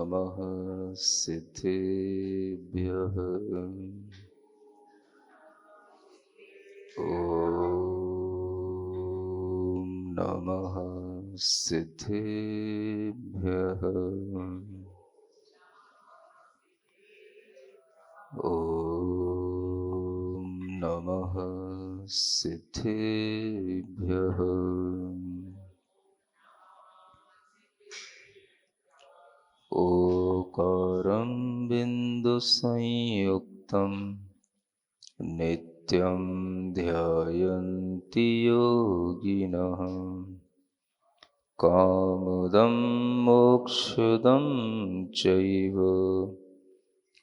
नमः सिद्धेभ्यः। ॐ नमः सिद्धेभ्यः। ॐ नमः सिद्धेभ्यः। ओकारं बिन्दुसंयुक्तं नित्यं ध्यायन्ति योगिनः। कामदं मोक्षदं चैव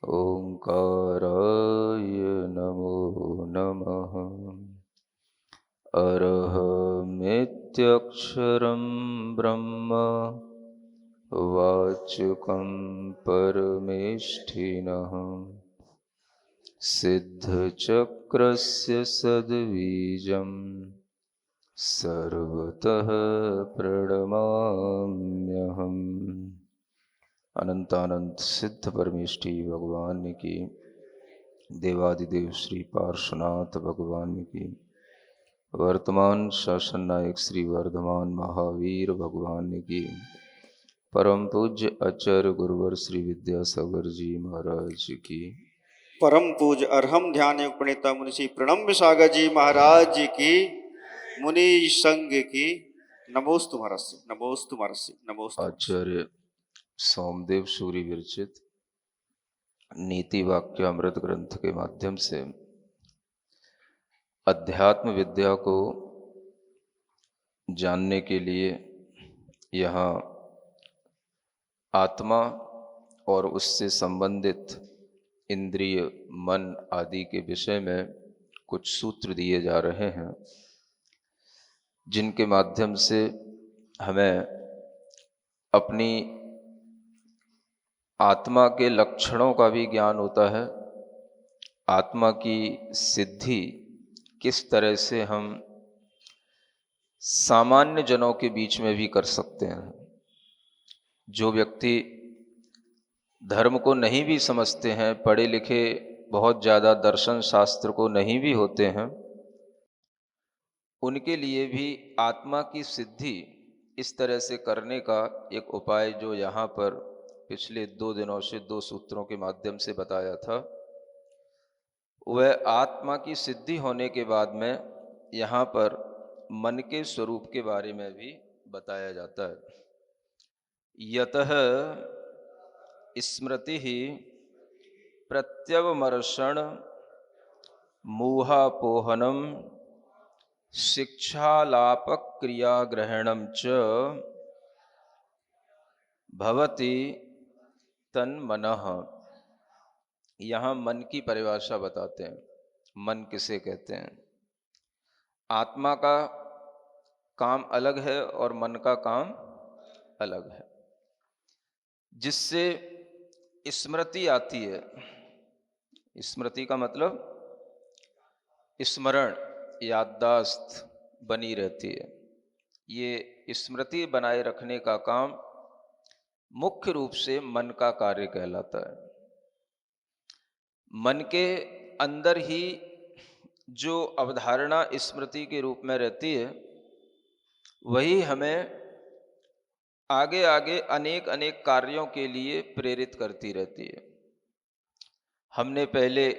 ओंकाराय नमो नमः। अरहमित्यक्षरं ब्रह्म वाचकं परमेष्ठिनः। सिद्धचक्रस्य सद्बीजं सर्वतः प्रणमाम्यहम्। अनंतानंत सिद्ध परमेष्ठी भगवान की, देवादिदेव श्री पार्श्वनाथ भगवान की, वर्तमान शासन नायक श्री वर्धमान महावीर भगवान की, परम पूज्य आचार्य गुरुवर श्री विद्यासागर जी महाराज की, परम पूज्य अर्हम ध्यान योग प्रणेता मुनि श्री प्रणम्य सागर जी महाराज जी की, मुनि संघ की नमोस्तु महर्षि, नमोस्तु महर्षि, नमोस्तु। आचार्य सोमदेव सूरी विरचित नीति वाक्य अमृत ग्रंथ के माध्यम से अध्यात्म विद्या को जानने के लिए यहाँ आत्मा और उससे संबंधित इंद्रिय, मन आदि के विषय में कुछ सूत्र दिए जा रहे हैं, जिनके माध्यम से हमें अपनी आत्मा के लक्षणों का भी ज्ञान होता है। आत्मा की सिद्धि किस तरह से हम सामान्य जनों के बीच में भी कर सकते हैं। जो व्यक्ति धर्म को नहीं भी समझते हैं, पढ़े लिखे बहुत ज़्यादा दर्शन शास्त्र को नहीं भी होते हैं, उनके लिए भी आत्मा की सिद्धि इस तरह से करने का एक उपाय जो यहाँ पर पिछले 2 दिनों से 2 सूत्रों के माध्यम से बताया था, वह आत्मा की सिद्धि होने के बाद में यहाँ पर मन के स्वरूप के बारे में भी बताया जाता है। यतः स्मृति ही प्रत्यवमर्षण मोहापोहनम शिक्षालापक क्रियाग्रहणम च भवति तन्मनः। यहाँ मन की परिभाषा बताते हैं। मन किसे कहते हैं? आत्मा का काम अलग है और मन का काम अलग है। जिससे स्मृति आती है, स्मृति का मतलब स्मरण, याददाश्त बनी रहती है। ये स्मृति बनाए रखने का काम मुख्य रूप से मन का कार्य कहलाता है। मन के अंदर ही जो अवधारणा स्मृति के रूप में रहती है, वही हमें आगे आगे अनेक अनेक कार्यों के लिए प्रेरित करती रहती है। हमने पहले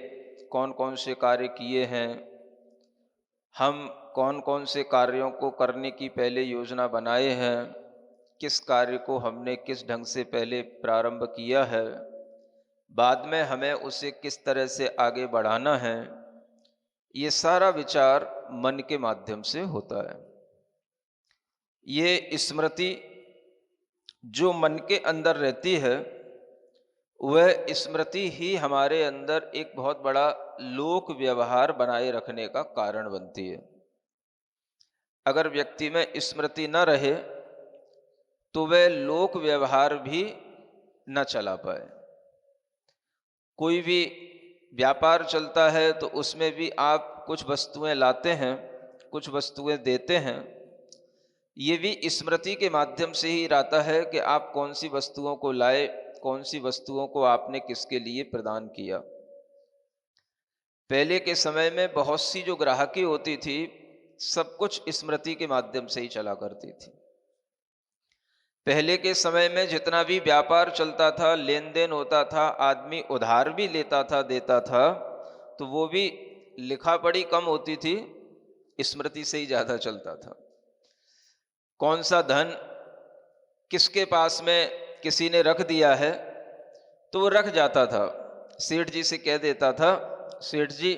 कौन कौन से कार्य किए हैं, हम कौन कौन से कार्यों को करने की पहले योजना बनाए हैं, किस कार्य को हमने किस ढंग से पहले प्रारंभ किया है, बाद में हमें उसे किस तरह से आगे बढ़ाना है, ये सारा विचार मन के माध्यम से होता है। ये स्मृति जो मन के अंदर रहती है, वह स्मृति ही हमारे अंदर एक बहुत बड़ा लोक व्यवहार बनाए रखने का कारण बनती है। अगर व्यक्ति में स्मृति न रहे तो वह लोक व्यवहार भी न चला पाए। कोई भी व्यापार चलता है तो उसमें भी आप कुछ वस्तुएं लाते हैं, कुछ वस्तुएं देते हैं। ये भी स्मृति के माध्यम से ही रहता है कि आप कौन सी वस्तुओं को लाए कौन सी वस्तुओं को आपने किसके लिए प्रदान किया। पहले के समय में बहुत सी जो ग्राहकी होती थी, सब कुछ स्मृति के माध्यम से ही चला करती थी। पहले के समय में जितना भी व्यापार चलता था, लेन देन होता था, आदमी उधार भी लेता था, देता था, तो वो भी लिखा पढ़ी कम होती थी, स्मृति से ही ज्यादा चलता था। कौन सा धन किसके पास में किसी ने रख दिया है तो वो रख जाता था, सेठ जी से कह देता था, सेठ जी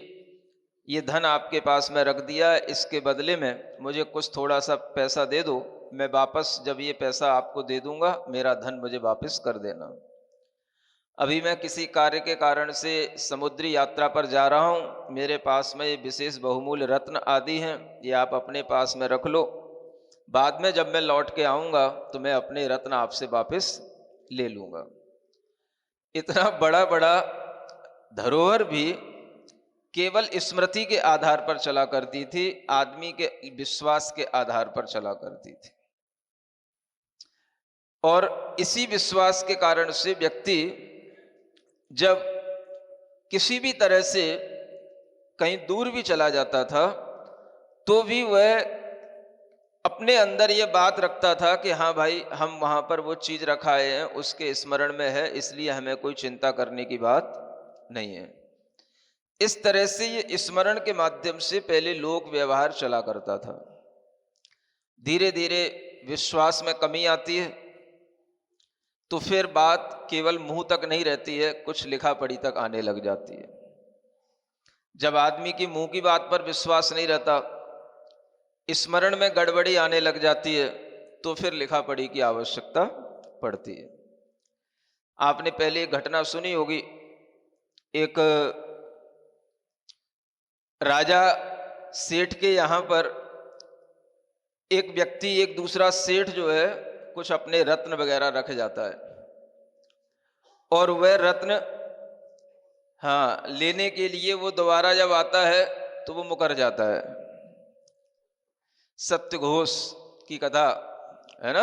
ये धन आपके पास में रख दिया, इसके बदले में मुझे कुछ थोड़ा सा पैसा दे दो, मैं वापस जब ये पैसा आपको दे दूंगा मेरा धन मुझे वापस कर देना। अभी मैं किसी कार्य के कारण से समुद्री यात्रा पर जा रहा हूँ, मेरे पास में ये विशेष बहुमूल्य रत्न आदि हैं, ये आप अपने पास में रख लो, बाद में जब मैं लौट के आऊँगा तो मैं अपने रत्न आपसे वापस ले लूँगा। इतना बड़ा बड़ा धरोहर भी केवल स्मृति के आधार पर चला करती थी, आदमी के विश्वास के आधार पर चला करती थी। और इसी विश्वास के कारण से व्यक्ति जब किसी भी तरह से कहीं दूर भी चला जाता था तो भी वह अपने अंदर ये बात रखता था कि हाँ भाई, हम वहाँ पर वो चीज़ रखाए हैं, उसके स्मरण में है, इसलिए हमें कोई चिंता करने की बात नहीं है। इस तरह से ये स्मरण के माध्यम से पहले लोक व्यवहार चला करता था। धीरे धीरे विश्वास में कमी आती है तो फिर बात केवल मुंह तक नहीं रहती है, कुछ लिखा पढ़ी तक आने लग जाती है। जब आदमी की मुंह की बात पर विश्वास नहीं रहता, स्मरण में गड़बड़ी आने लग जाती है, तो फिर लिखा पढ़ी की आवश्यकता पड़ती है। आपने पहले एक घटना सुनी होगी, एक राजा सेठ के यहाँ पर एक व्यक्ति, एक दूसरा सेठ जो है कुछ अपने रत्न वगैरह रख जाता है और वह रत्न लेने के लिए वो दोबारा जब आता है तो वो मुकर जाता है। सत्य घोष की कथा है ना,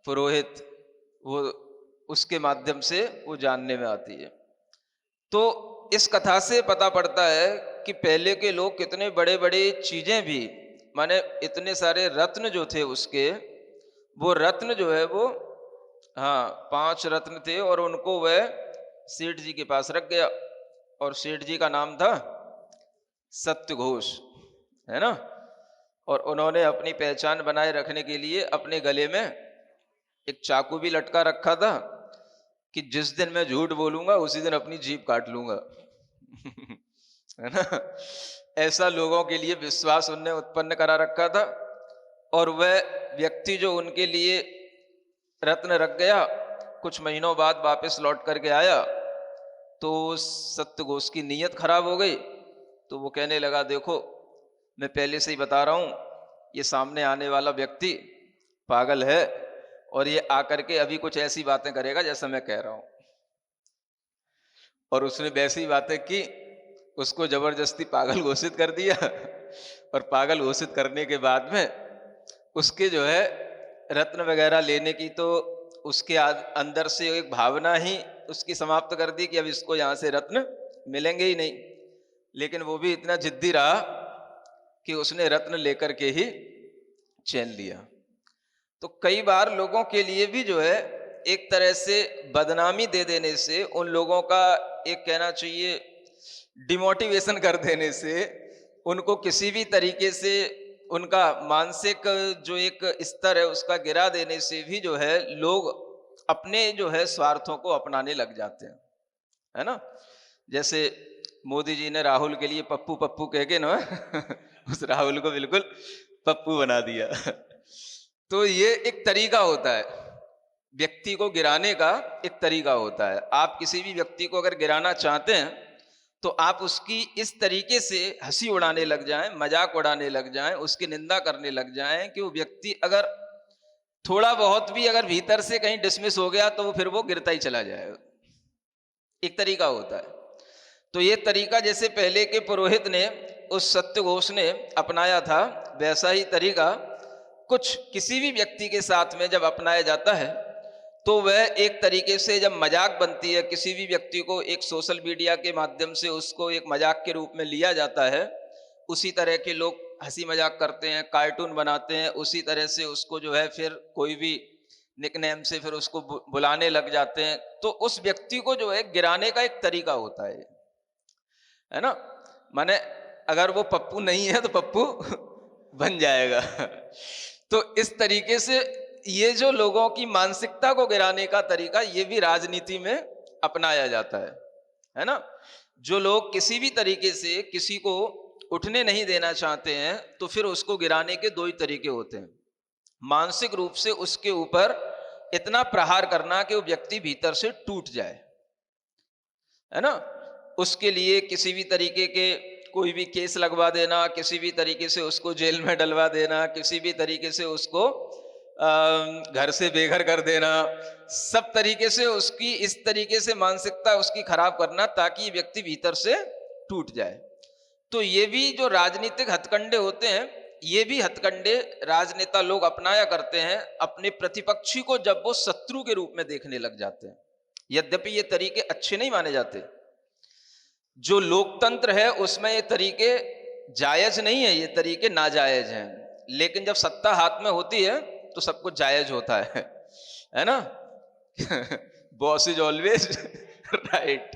पुरोहित, वो उसके माध्यम से वो जानने में आती है। तो इस कथा से पता पड़ता है कि पहले के लोग कितने बड़े बड़े चीजें भी, माने इतने सारे रत्न जो थे उसके, वो रत्न जो है वो 5 रत्न थे और उनको वह सेठ जी के पास रख गया और सेठ जी का नाम था सत्य घोष, है ना। और उन्होंने अपनी पहचान बनाए रखने के लिए अपने गले में एक चाकू भी लटका रखा था कि जिस दिन मैं झूठ बोलूंगा उसी दिन अपनी जीभ काट लूंगा है ना। ऐसा लोगों के लिए विश्वास उनने उत्पन्न करा रखा था। और वह व्यक्ति जो उनके लिए रत्न रख गया, कुछ महीनों बाद वापस लौट करके आया तो सत्य घोष की नीयत खराब हो गई। तो वो कहने लगा, देखो मैं पहले से ही बता रहा हूं, ये सामने आने वाला व्यक्ति पागल है और ये आकर के अभी कुछ ऐसी बातें करेगा जैसा मैं कह रहा हूं। और उसने वैसी ही बातें की, उसको जबरदस्ती पागल घोषित कर दिया और पागल घोषित करने के बाद में उसके जो है रत्न वगैरह लेने की तो उसके अंदर से एक भावना ही उसकी समाप्त कर दी कि अब इसको यहाँ से रत्न मिलेंगे ही नहीं। लेकिन वो भी इतना जिद्दी रहा कि उसने रत्न लेकर के ही चैन लिया। तो कई बार लोगों के लिए भी जो है एक तरह से बदनामी दे देने से, उन लोगों का एक कहना चाहिए डिमोटिवेशन कर देने से, उनको किसी भी तरीके से उनका मानसिक जो एक स्तर है उसका गिरा देने से भी जो है लोग अपने जो है स्वार्थों को अपनाने लग जाते हैं, है ना। जैसे मोदी जी ने राहुल के लिए पप्पू पप्पू कह के ना उस राहुल को बिल्कुल पप्पू बना दिया। तो ये एक तरीका होता है, व्यक्ति को गिराने का एक तरीका होता है। आप किसी भी व्यक्ति को अगर गिराना चाहते हैं तो आप उसकी इस तरीके से हंसी उड़ाने लग जाएं, मजाक उड़ाने लग जाएं, उसकी निंदा करने लग जाएं कि वो व्यक्ति अगर थोड़ा बहुत भी अगर भीतर से कहीं डिसमिस हो गया तो वो फिर वो गिरता ही चला जाएगा। एक तरीका होता है। तो ये तरीका जैसे पहले के पुरोहित ने, उस सत्य घोष ने अपनाया था, वैसा ही तरीका कुछ किसी भी व्यक्ति के साथ में जब अपनाया जाता है तो वह एक तरीके से जब मजाक बनती है, किसी भी व्यक्ति को एक सोशल मीडिया के माध्यम से उसको एक मजाक के रूप में लिया जाता है, उसी तरह के लोग हंसी मजाक करते हैं, कार्टून बनाते हैं, उसी तरह से उसको जो है फिर कोई भी निकनेम से फिर उसको बुलाने लग जाते हैं। तो उस व्यक्ति को जो है गिराने का एक तरीका होता है ना। माने अगर वो पप्पू नहीं है तो पप्पू बन जाएगा। तो इस तरीके से ये जो लोगों की मानसिकता को गिराने का तरीका, ये भी राजनीति में अपनाया जाता है ना। जो लोग किसी भी तरीके से किसी को उठने नहीं देना चाहते हैं, तो फिर उसको गिराने के दो ही तरीके होते हैं। मानसिक रूप से उसके ऊपर इतना प्रहार करना कि वो व्यक्ति भीतर से टूट जाए, है ना। उसके लिए किसी भी तरीके के कोई भी केस लगवा देना, किसी भी तरीके से उसको जेल में डलवा देना, किसी भी तरीके से उसको घर से बेघर कर देना, सब तरीके से उसकी इस तरीके से मानसिकता उसकी खराब करना ताकि व्यक्ति भीतर से टूट जाए। तो ये भी जो राजनीतिक हथकंडे होते हैं, ये भी हथकंडे राजनेता लोग अपनाया करते हैं अपने प्रतिपक्षी को जब वो शत्रु के रूप में देखने लग जाते हैं। यद्यपि ये तरीके अच्छे नहीं माने जाते। जो लोकतंत्र है उसमें ये तरीके जायज नहीं है, ये तरीके नाजायज हैं। लेकिन जब सत्ता हाथ में होती है तो सब कुछ जायज होता है ना। बॉस इज ऑलवेज राइट,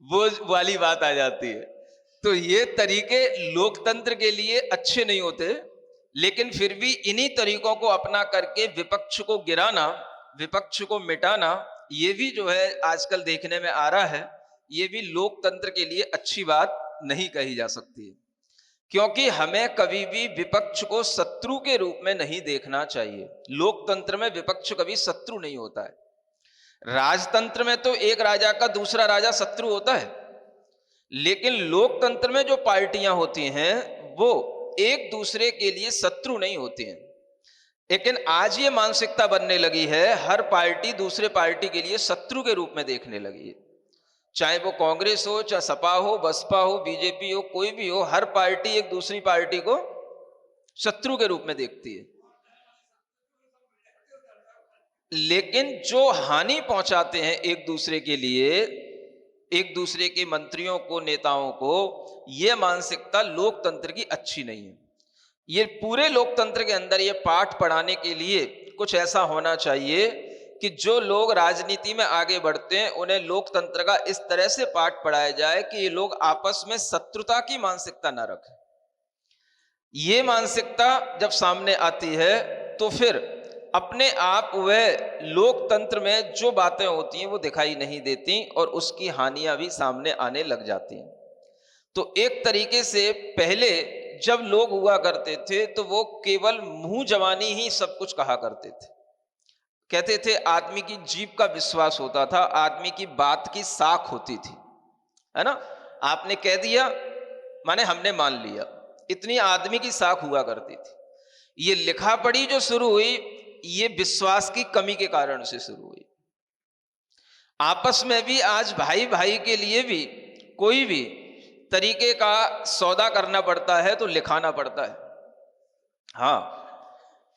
वो वाली बात आ जाती है। तो ये तरीके लोकतंत्र के लिए अच्छे नहीं होते, लेकिन फिर भी इन्हीं तरीकों को अपना करके विपक्ष को गिराना, विपक्ष को मिटाना, ये भी जो है आजकल देखने में आ रहा है। ये भी लोकतंत्र के लिए अच्छी बात नहीं कही जा सकती है, क्योंकि हमें कभी भी विपक्ष को शत्रु के रूप में नहीं देखना चाहिए। लोकतंत्र में विपक्ष कभी शत्रु नहीं होता है। राजतंत्र में तो एक राजा का दूसरा राजा शत्रु होता है, लेकिन लोकतंत्र में जो पार्टियां होती हैं वो एक दूसरे के लिए शत्रु नहीं होती हैं। लेकिन आज ये मानसिकता बनने लगी है, हर पार्टी दूसरे पार्टी के लिए शत्रु के रूप में देखने लगी है। चाहे वो कांग्रेस हो, चाहे सपा हो, बसपा हो, बीजेपी हो, कोई भी हो, हर पार्टी एक दूसरी पार्टी को शत्रु के रूप में देखती है। लेकिन जो हानि पहुंचाते हैं एक दूसरे के लिए, एक दूसरे के मंत्रियों को, नेताओं को, यह मानसिकता लोकतंत्र की अच्छी नहीं है। ये पूरे लोकतंत्र के अंदर ये पाठ पढ़ाने के लिए कुछ ऐसा होना चाहिए कि जो लोग राजनीति में आगे बढ़ते हैं उन्हें लोकतंत्र का इस तरह से पाठ पढ़ाया जाए कि ये लोग आपस में शत्रुता की मानसिकता ना रखें। ये मानसिकता जब सामने आती है तो फिर अपने आप वह लोकतंत्र में जो बातें होती हैं वो दिखाई नहीं देती और उसकी हानियां भी सामने आने लग जाती हैं। तो एक तरीके से पहले जब लोग हुआ करते थे तो वो केवल मुंह जवानी ही सब कुछ कहा करते थे। कहते थे आदमी की जीभ का विश्वास होता था, आदमी की बात की साख होती थी, है ना। आपने कह दिया माने हमने मान लिया, इतनी आदमी की साख हुआ करती थी। ये लिखा पढ़ी जो शुरू हुई, ये विश्वास की कमी के कारण से शुरू हुई। आपस में भी आज भाई भाई के लिए भी कोई भी तरीके का सौदा करना पड़ता है तो लिखाना पड़ता है। हाँ,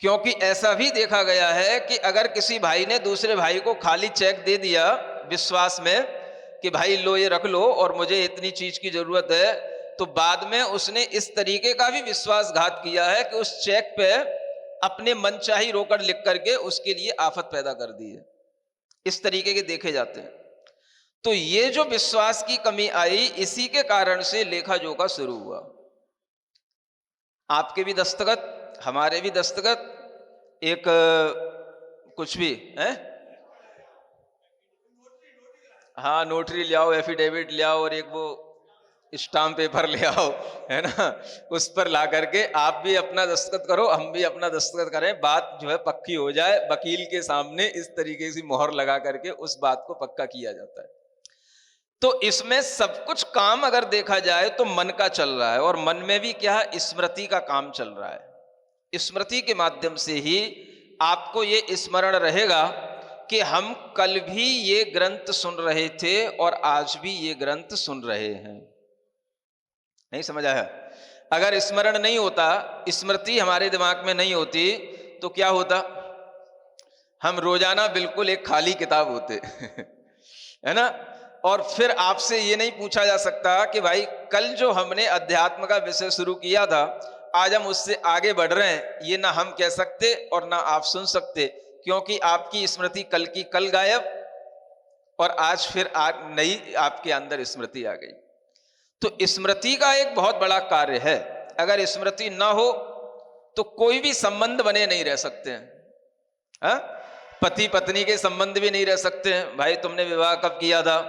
क्योंकि ऐसा भी देखा गया है कि अगर किसी भाई ने दूसरे भाई को खाली चेक दे दिया विश्वास में कि भाई लो ये रख लो और मुझे इतनी चीज की जरूरत है, तो बाद में उसने इस तरीके का भी विश्वासघात किया है कि उस चेक पे अपने मनचाही रोकड़ लिख करके उसके लिए आफत पैदा कर दी है। इस तरीके के देखे जाते हैं। तो ये जो विश्वास की कमी आई, इसी के कारण से लेखा जोखा शुरू हुआ। आपके भी दस्तखत, हमारे भी दस्तखत, एक कुछ भी है, हाँ नोटरी ले आओ, एफिडेविट ले आओ और एक वो स्टाम्प पेपर ले आओ, है ना, उस पर ला करके आप भी अपना दस्तखत करो, हम भी अपना दस्तखत करें, बात जो है पक्की हो जाए। वकील के सामने इस तरीके से मोहर लगा करके उस बात को पक्का किया जाता है। तो इसमें सब कुछ काम अगर देखा जाए तो मन का चल रहा है, और मन में भी क्या है, स्मृति का काम चल रहा है। स्मृति के माध्यम से ही आपको ये स्मरण रहेगा कि हम कल भी ये ग्रंथ सुन रहे थे और आज भी ये ग्रंथ सुन रहे हैं। नहीं समझ आया? अगर स्मरण नहीं होता, स्मृति हमारे दिमाग में नहीं होती, तो क्या होता? हम रोजाना बिल्कुल एक खाली किताब होते है ना। और फिर आपसे ये नहीं पूछा जा सकता कि भाई कल जो हमने अध्यात्म का विषय शुरू किया था, आज हम उससे आगे बढ़ रहे हैं, ये ना हम कह सकते और ना आप सुन सकते, क्योंकि आपकी स्मृति कल की कल गायब और आज फिर नई आपके अंदर स्मृति आ गई। तो स्मृति का एक बहुत बड़ा कार्य है। अगर स्मृति ना हो तो कोई भी संबंध बने नहीं रह सकते हैं। हाँ? पति पत्नी के संबंध भी नहीं रह सकते हैं। भाई तुमने विवाह कब किया था?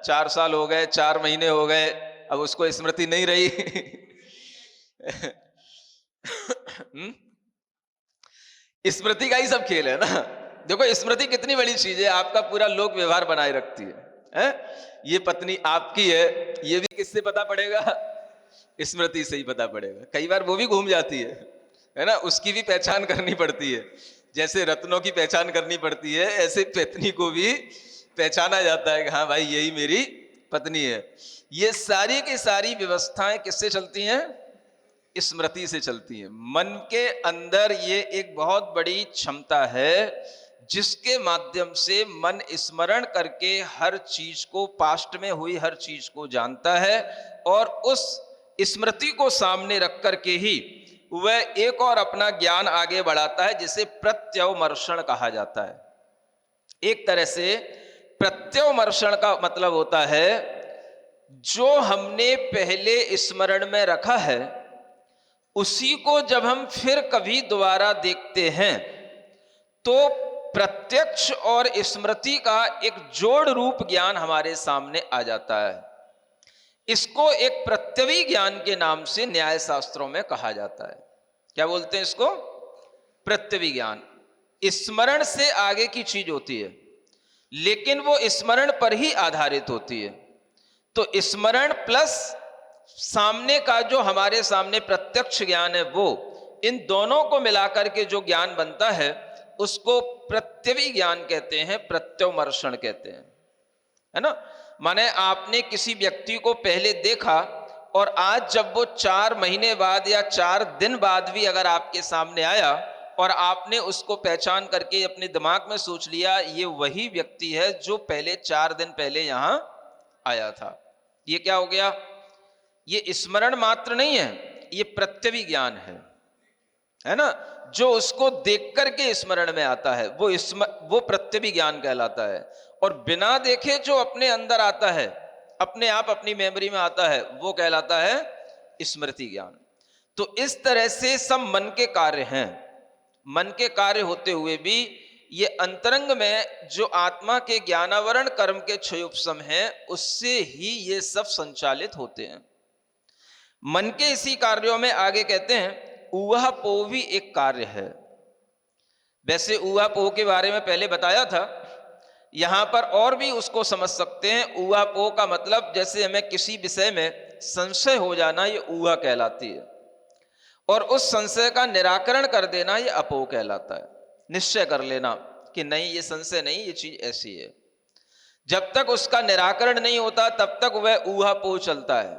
4 साल हो गए, 4 महीने हो गए, अब उसको स्मृति नहीं रही। स्मृति का ही सब खेल है ना। देखो स्मृति कितनी बड़ी चीज है, आपका पूरा लोक व्यवहार बनाए रखती है? ये पत्नी आपकी है, ये भी किससे पता पड़ेगा? स्मृति से ही पता पड़ेगा। कई बार वो भी घूम जाती है ना, उसकी भी पहचान करनी पड़ती है। जैसे रत्नों की पहचान करनी पड़ती है, ऐसे पत्नी को भी पहचाना जाता है कि हाँ भाई यही मेरी पत्नी है। ये सारी की सारी व्यवस्थाएं किससे चलती हैं? स्मृति से चलती है। मन के अंदर ये एक बहुत बड़ी क्षमता है जिसके माध्यम से मन स्मरण करके हर चीज को, पास्ट में हुई हर चीज को जानता है और उस स्मृति को सामने रख करके ही वह एक और अपना ज्ञान आगे बढ़ाता है, जिसे प्रत्यवमर्षण कहा जाता है। एक तरह से प्रत्यवमर्षण का मतलब होता है जो हमने पहले स्मरण में रखा है उसी को जब हम फिर कभी दोबारा देखते हैं तो प्रत्यक्ष और स्मृति का एक जोड़ रूप ज्ञान हमारे सामने आ जाता है। इसको एक प्रत्यवी ज्ञान के नाम से न्याय शास्त्रों में कहा जाता है। क्या बोलते हैं इसको? प्रत्यवी ज्ञान। स्मरण से आगे की चीज होती है, लेकिन वो स्मरण पर ही आधारित होती है। तो स्मरण प्लस सामने का जो हमारे सामने प्रत्यक्ष ज्ञान है, वो इन दोनों को मिलाकर के जो ज्ञान बनता है उसको प्रत्यवी ज्ञान कहते हैं, प्रत्यवमर्षण कहते हैं, है ना। माने आपने किसी व्यक्ति को पहले देखा और आज जब वो 4 महीने बाद या 4 दिन बाद भी अगर आपके सामने आया और आपने उसको पहचान करके अपने दिमाग में सोच लिया ये वही व्यक्ति है जो पहले 4 दिन पहले यहां आया था, ये क्या हो गया? ये स्मरण मात्र नहीं है, ये प्रत्यवी ज्ञान है ना। जो उसको देख करके स्मरण में आता है वो प्रत्यवी ज्ञान कहलाता है। और बिना देखे जो अपने अंदर आता है, अपने आप अपनी मेमोरी में आता है, वो कहलाता है स्मृति ज्ञान। तो इस तरह से सब मन के कार्य हैं। मन के कार्य होते हुए भी ये अंतरंग में जो आत्मा के ज्ञानावरण कर्म के क्षयोपशम हैं उससे ही ये सब संचालित होते हैं। मन के इसी कार्यों में आगे कहते हैं ऊहापोह भी एक कार्य है। वैसे ऊहापोह के बारे में पहले बताया था, यहां पर और भी उसको समझ सकते हैं। ऊहापोह का मतलब जैसे हमें किसी विषय में संशय हो जाना, ये ऊहा कहलाती है, और उस संशय का निराकरण कर देना ये अपोह कहलाता है। निश्चय कर लेना कि नहीं ये संशय नहीं, ये चीज ऐसी है। जब तक उसका निराकरण नहीं होता तब तक वह ऊहापोह चलता है।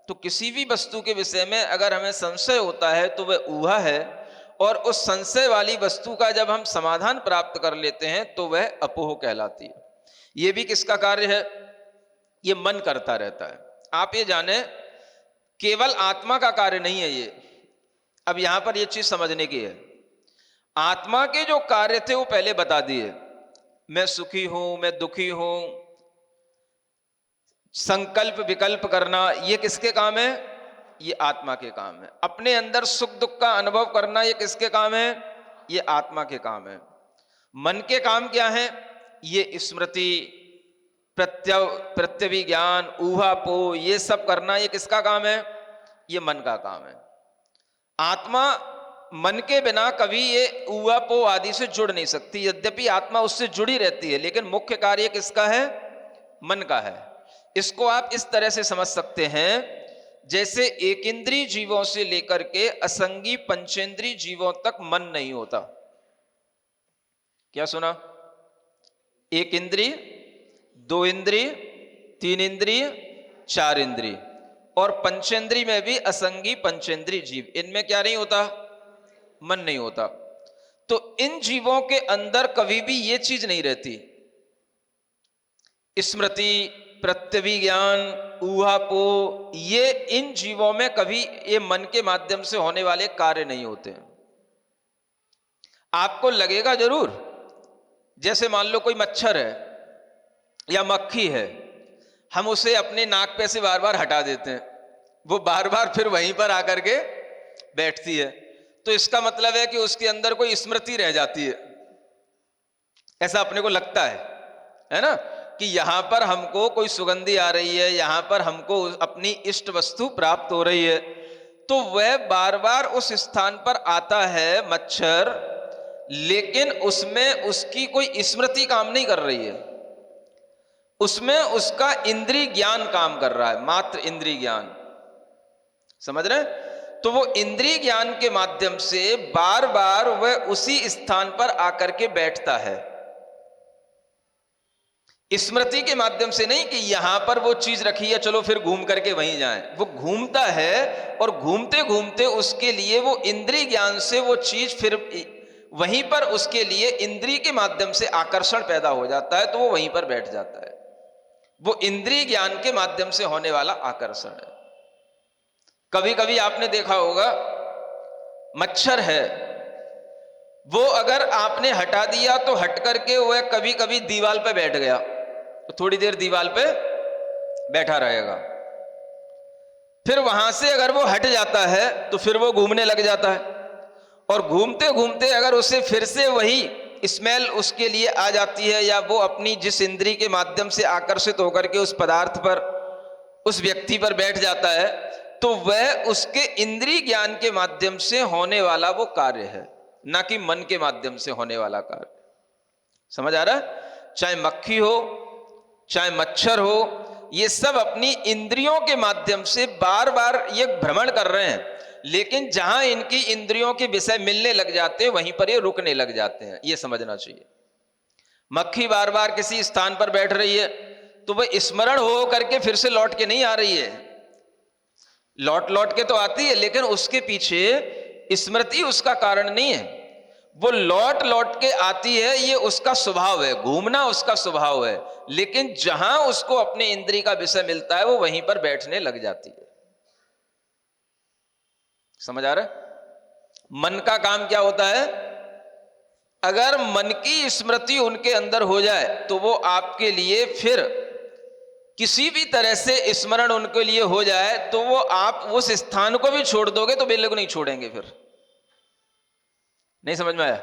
तो किसी भी वस्तु के विषय में अगर हमें संशय होता है तो वह ऊहा है, और उस संशय वाली वस्तु का जब हम समाधान प्राप्त कर लेते हैं तो वह अपोह कहलाती है। यह भी किसका कार्य है? ये मन करता रहता है। आप ये जाने केवल आत्मा का कार्य नहीं है ये। अब यहां पर यह चीज समझने की है। आत्मा के जो कार्य थे वो पहले बता दिए, मैं सुखी हूं, मैं दुखी हूं, संकल्प विकल्प करना, ये किसके काम है? ये आत्मा के काम है। अपने अंदर सुख दुख का अनुभव करना, ये किसके काम है? ये आत्मा के काम है। मन के काम क्या है? ये स्मृति, प्रत्यवी ज्ञान, ऊहापोह, ये सब करना, ये किसका काम है? ये मन का काम है। आत्मा मन के बिना कभी ये ऊहापोह आदि से जुड़ नहीं सकती। यद्यपि आत्मा उससे जुड़ी रहती है, लेकिन मुख्य कार्य किसका है? मन का है। इसको आप इस तरह से समझ सकते हैं जैसे एक इंद्रिय जीवों से लेकर के असंगी पंचेंद्रिय जीवों तक मन नहीं होता। क्या सुना? एक इंद्रिय, 2 इंद्रिय, 3 इंद्रिय, 4 इंद्रिय, और पंचेंद्रिय में भी असंगी पंचेंद्रिय जीव, इनमें क्या नहीं होता? मन नहीं होता। तो इन जीवों के अंदर कभी भी ये चीज नहीं रहती, स्मृति, प्रत्यभिज्ञान, ऊहापो, ये इन जीवों में कभी ये मन के माध्यम से होने वाले कार्य नहीं होते। आपको लगेगा जरूर, जैसे मान लो कोई मच्छर है या मक्खी है, हम उसे अपने नाक पे से बार बार हटा देते हैं, वो बार बार फिर वहीं पर आकर के बैठती है, तो इसका मतलब है कि उसके अंदर कोई स्मृति रह जाती है, ऐसा अपने को लगता है ना, कि यहां पर हमको कोई सुगंधी आ रही है, यहां पर हमको अपनी इष्ट वस्तु प्राप्त हो रही है, तो वह बार बार उस स्थान पर आता है मच्छर, लेकिन उसमें उसकी कोई स्मृति काम नहीं कर रही है, उसमें उसका इंद्रिय ज्ञान काम कर रहा है, मात्र इंद्रिय ज्ञान, समझ रहे हैं? तो वो इंद्रिय ज्ञान के माध्यम से बार बार वह उसी स्थान पर आकर के बैठता है, स्मृति के माध्यम से नहीं कि यहां पर वो चीज रखी है चलो फिर घूम करके वहीं जाएं। वो घूमता है और घूमते घूमते उसके लिए वो इंद्रिय ज्ञान से वो चीज फिर वहीं पर उसके लिए इंद्रिय के माध्यम से आकर्षण पैदा हो जाता है, तो वो वहीं पर बैठ जाता है। वो इंद्रिय ज्ञान के माध्यम से होने वाला आकर्षण है। कभी कभी आपने देखा होगा मच्छर है, वो अगर आपने हटा दिया तो हट करके वह कभी कभी दीवार पे बैठ गया, तो थोड़ी देर दीवार पे बैठा रहेगा, फिर वहां से अगर वो हट जाता है तो फिर वो घूमने लग जाता है, और घूमते घूमते अगर उसे फिर से वही स्मेल उसके लिए आ जाती है, या वो अपनी जिस इंद्री के माध्यम से आकर्षित होकर के उस पदार्थ पर, उस व्यक्ति पर बैठ जाता है, तो वह उसके इंद्रिय ज्ञान के माध्यम से होने वाला वो कार्य है, ना कि मन के माध्यम से होने वाला कार्य। समझ आ रहा है? चाहे मक्खी हो चाहे मच्छर हो, ये सब अपनी इंद्रियों के माध्यम से बार बार ये भ्रमण कर रहे हैं, लेकिन जहां इनकी इंद्रियों के विषय मिलने लग जाते हैं वहीं पर ये रुकने लग जाते हैं, ये समझना चाहिए। मक्खी बार बार किसी स्थान पर बैठ रही है तो वह स्मरण हो करके फिर से लौट के नहीं आ रही है, लौट लौट के तो आती है, लेकिन उसके पीछे स्मृति उसका कारण नहीं है, वो लौट लौट के आती है, ये उसका स्वभाव है, घूमना उसका स्वभाव है, लेकिन जहां उसको अपने इंद्रिय का विषय मिलता है वो वहीं पर बैठने लग जाती है। समझ आ रहा है? मन का काम क्या होता है? अगर मन की स्मृति उनके अंदर हो जाए तो वो आपके लिए फिर किसी भी तरह से स्मरण उनके लिए हो जाए तो वो आप उस स्थान को भी छोड़ दोगे तो बिल्कुल नहीं छोड़ेंगे। फिर नहीं समझ में आया?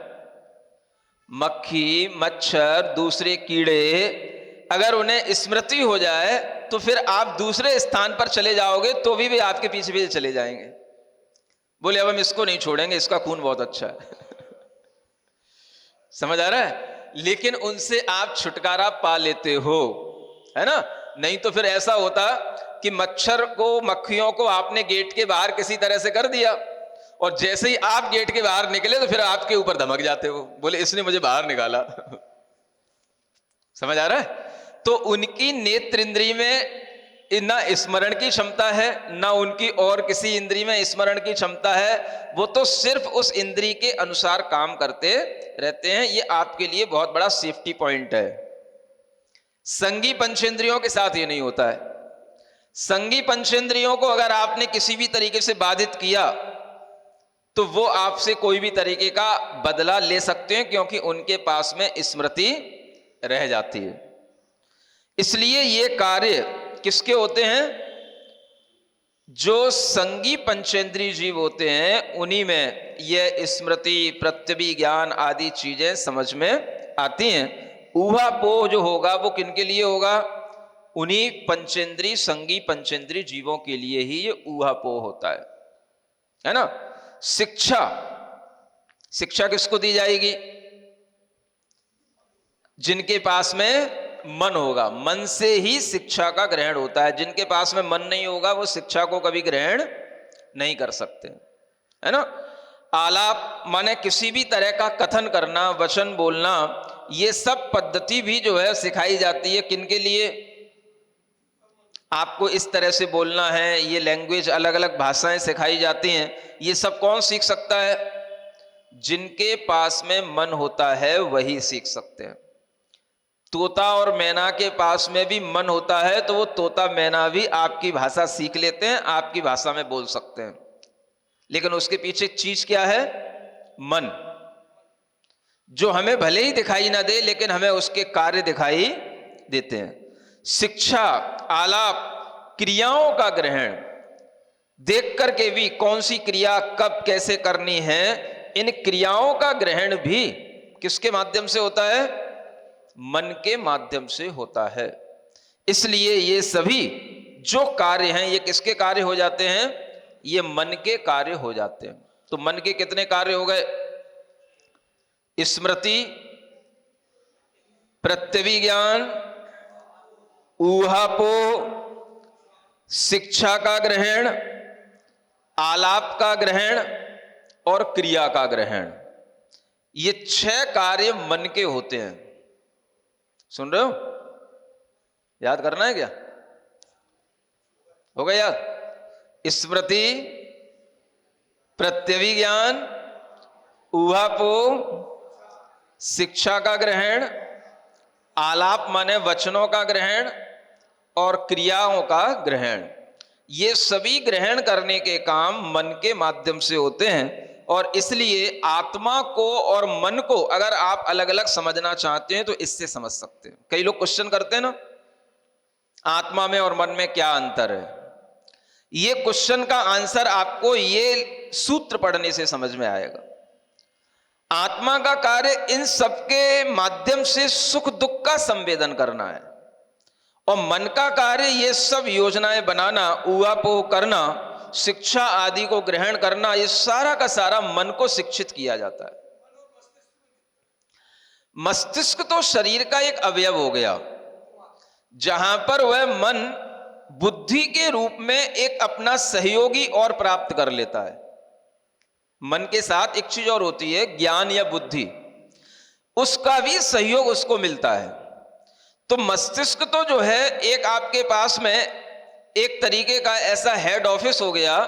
मक्खी, मच्छर, दूसरे कीड़े अगर उन्हें स्मृति हो जाए तो फिर आप दूसरे स्थान पर चले जाओगे तो भी आपके पीछे पीछे चले जाएंगे, बोले अब हम इसको नहीं छोड़ेंगे, इसका खून बहुत अच्छा है। समझ आ रहा है? लेकिन उनसे आप छुटकारा पा लेते हो, है ना? नहीं तो फिर ऐसा होता कि मच्छर को, मक्खियों को आपने गेट के बाहर किसी तरह से कर दिया और जैसे ही आप गेट के बाहर निकले तो फिर आपके ऊपर धमक जाते हो, बोले इसने मुझे बाहर निकाला। समझ आ रहा है? तो उनकी नेत्र इंद्रिय में ना स्मरण की क्षमता है, ना उनकी और किसी इंद्रिय में स्मरण की क्षमता है, वो तो सिर्फ उस इंद्रिय के अनुसार काम करते रहते हैं। ये आपके लिए बहुत बड़ा सेफ्टी पॉइंट है। संगी पंचेंद्रियों के साथ ये नहीं होता है। संगी पंचेंद्रियों को अगर आपने किसी भी तरीके से बाधित किया तो वो आपसे कोई भी तरीके का बदला ले सकते हैं, क्योंकि उनके पास में स्मृति रह जाती है। इसलिए ये कार्य किसके होते हैं? जो संगी पंचेंद्रिय जीव होते हैं उन्हीं में ये स्मृति, प्रत्यभिज्ञान आदि चीजें समझ में आती हैं। ऊहापोह जो होगा वो किनके लिए होगा? उन्हीं पंचेंद्रिय, संगी पंचेंद्रिय जीवों के लिए ही ये ऊहापोह होता है ना? शिक्षा, शिक्षा किसको दी जाएगी? जिनके पास में मन होगा, मन से ही शिक्षा का ग्रहण होता है। जिनके पास में मन नहीं होगा वो शिक्षा को कभी ग्रहण नहीं कर सकते, है ना? आलाप माने किसी भी तरह का कथन करना, वचन बोलना, ये सब पद्धति भी जो है सिखाई जाती है। किनके लिए? आपको इस तरह से बोलना है, ये लैंग्वेज, अलग अलग भाषाएं सिखाई जाती हैं। ये सब कौन सीख सकता है? जिनके पास में मन होता है वही सीख सकते हैं। तोता और मैना के पास में भी मन होता है तो वो तोता मैना भी आपकी भाषा सीख लेते हैं, आपकी भाषा में बोल सकते हैं। लेकिन उसके पीछे चीज क्या है? मन, जो हमें भले ही दिखाई ना दे लेकिन हमें उसके कार्य दिखाई देते हैं। शिक्षा, आलाप, क्रियाओं का ग्रहण, देख करके भी कौन सी क्रिया कब कैसे करनी है, इन क्रियाओं का ग्रहण भी किसके माध्यम से होता है? मन के माध्यम से होता है। इसलिए ये सभी जो कार्य हैं ये किसके कार्य हो जाते हैं? ये मन के कार्य हो जाते हैं। तो मन के कितने कार्य हो गए? स्मृति, प्रत्यभिज्ञान, ऊहापोह, शिक्षा का ग्रहण, आलाप का ग्रहण और क्रिया का ग्रहण। ये 6 कार्य मन के होते हैं। सुन रहे हो? याद करना है क्या? हो गया याद? स्मृति, प्रत्यभिज्ञान, ऊहापोह, शिक्षा का ग्रहण, आलाप माने वचनों का ग्रहण और क्रियाओं का ग्रहण। ये सभी ग्रहण करने के काम मन के माध्यम से होते हैं। और इसलिए आत्मा को और मन को अगर आप अलग अलग समझना चाहते हैं तो इससे समझ सकते हैं। कई लोग क्वेश्चन करते हैं ना, आत्मा में और मन में क्या अंतर है? ये क्वेश्चन का आंसर आपको ये सूत्र पढ़ने से समझ में आएगा। आत्मा का कार्य इन सबके माध्यम से सुख दुख का संवेदन करना है और मन का कार्य ये सब योजनाएं बनाना, ऊहापोह करना, शिक्षा आदि को ग्रहण करना, ये सारा का सारा मन को शिक्षित किया जाता है। मस्तिष्क तो शरीर का एक अवयव हो गया जहां पर वह मन बुद्धि के रूप में एक अपना सहयोगी और प्राप्त कर लेता है। मन के साथ एक चीज और होती है, ज्ञान या बुद्धि, उसका भी सहयोग उसको मिलता है। तो मस्तिष्क तो जो है एक आपके पास में एक तरीके का ऐसा हेड ऑफिस हो गया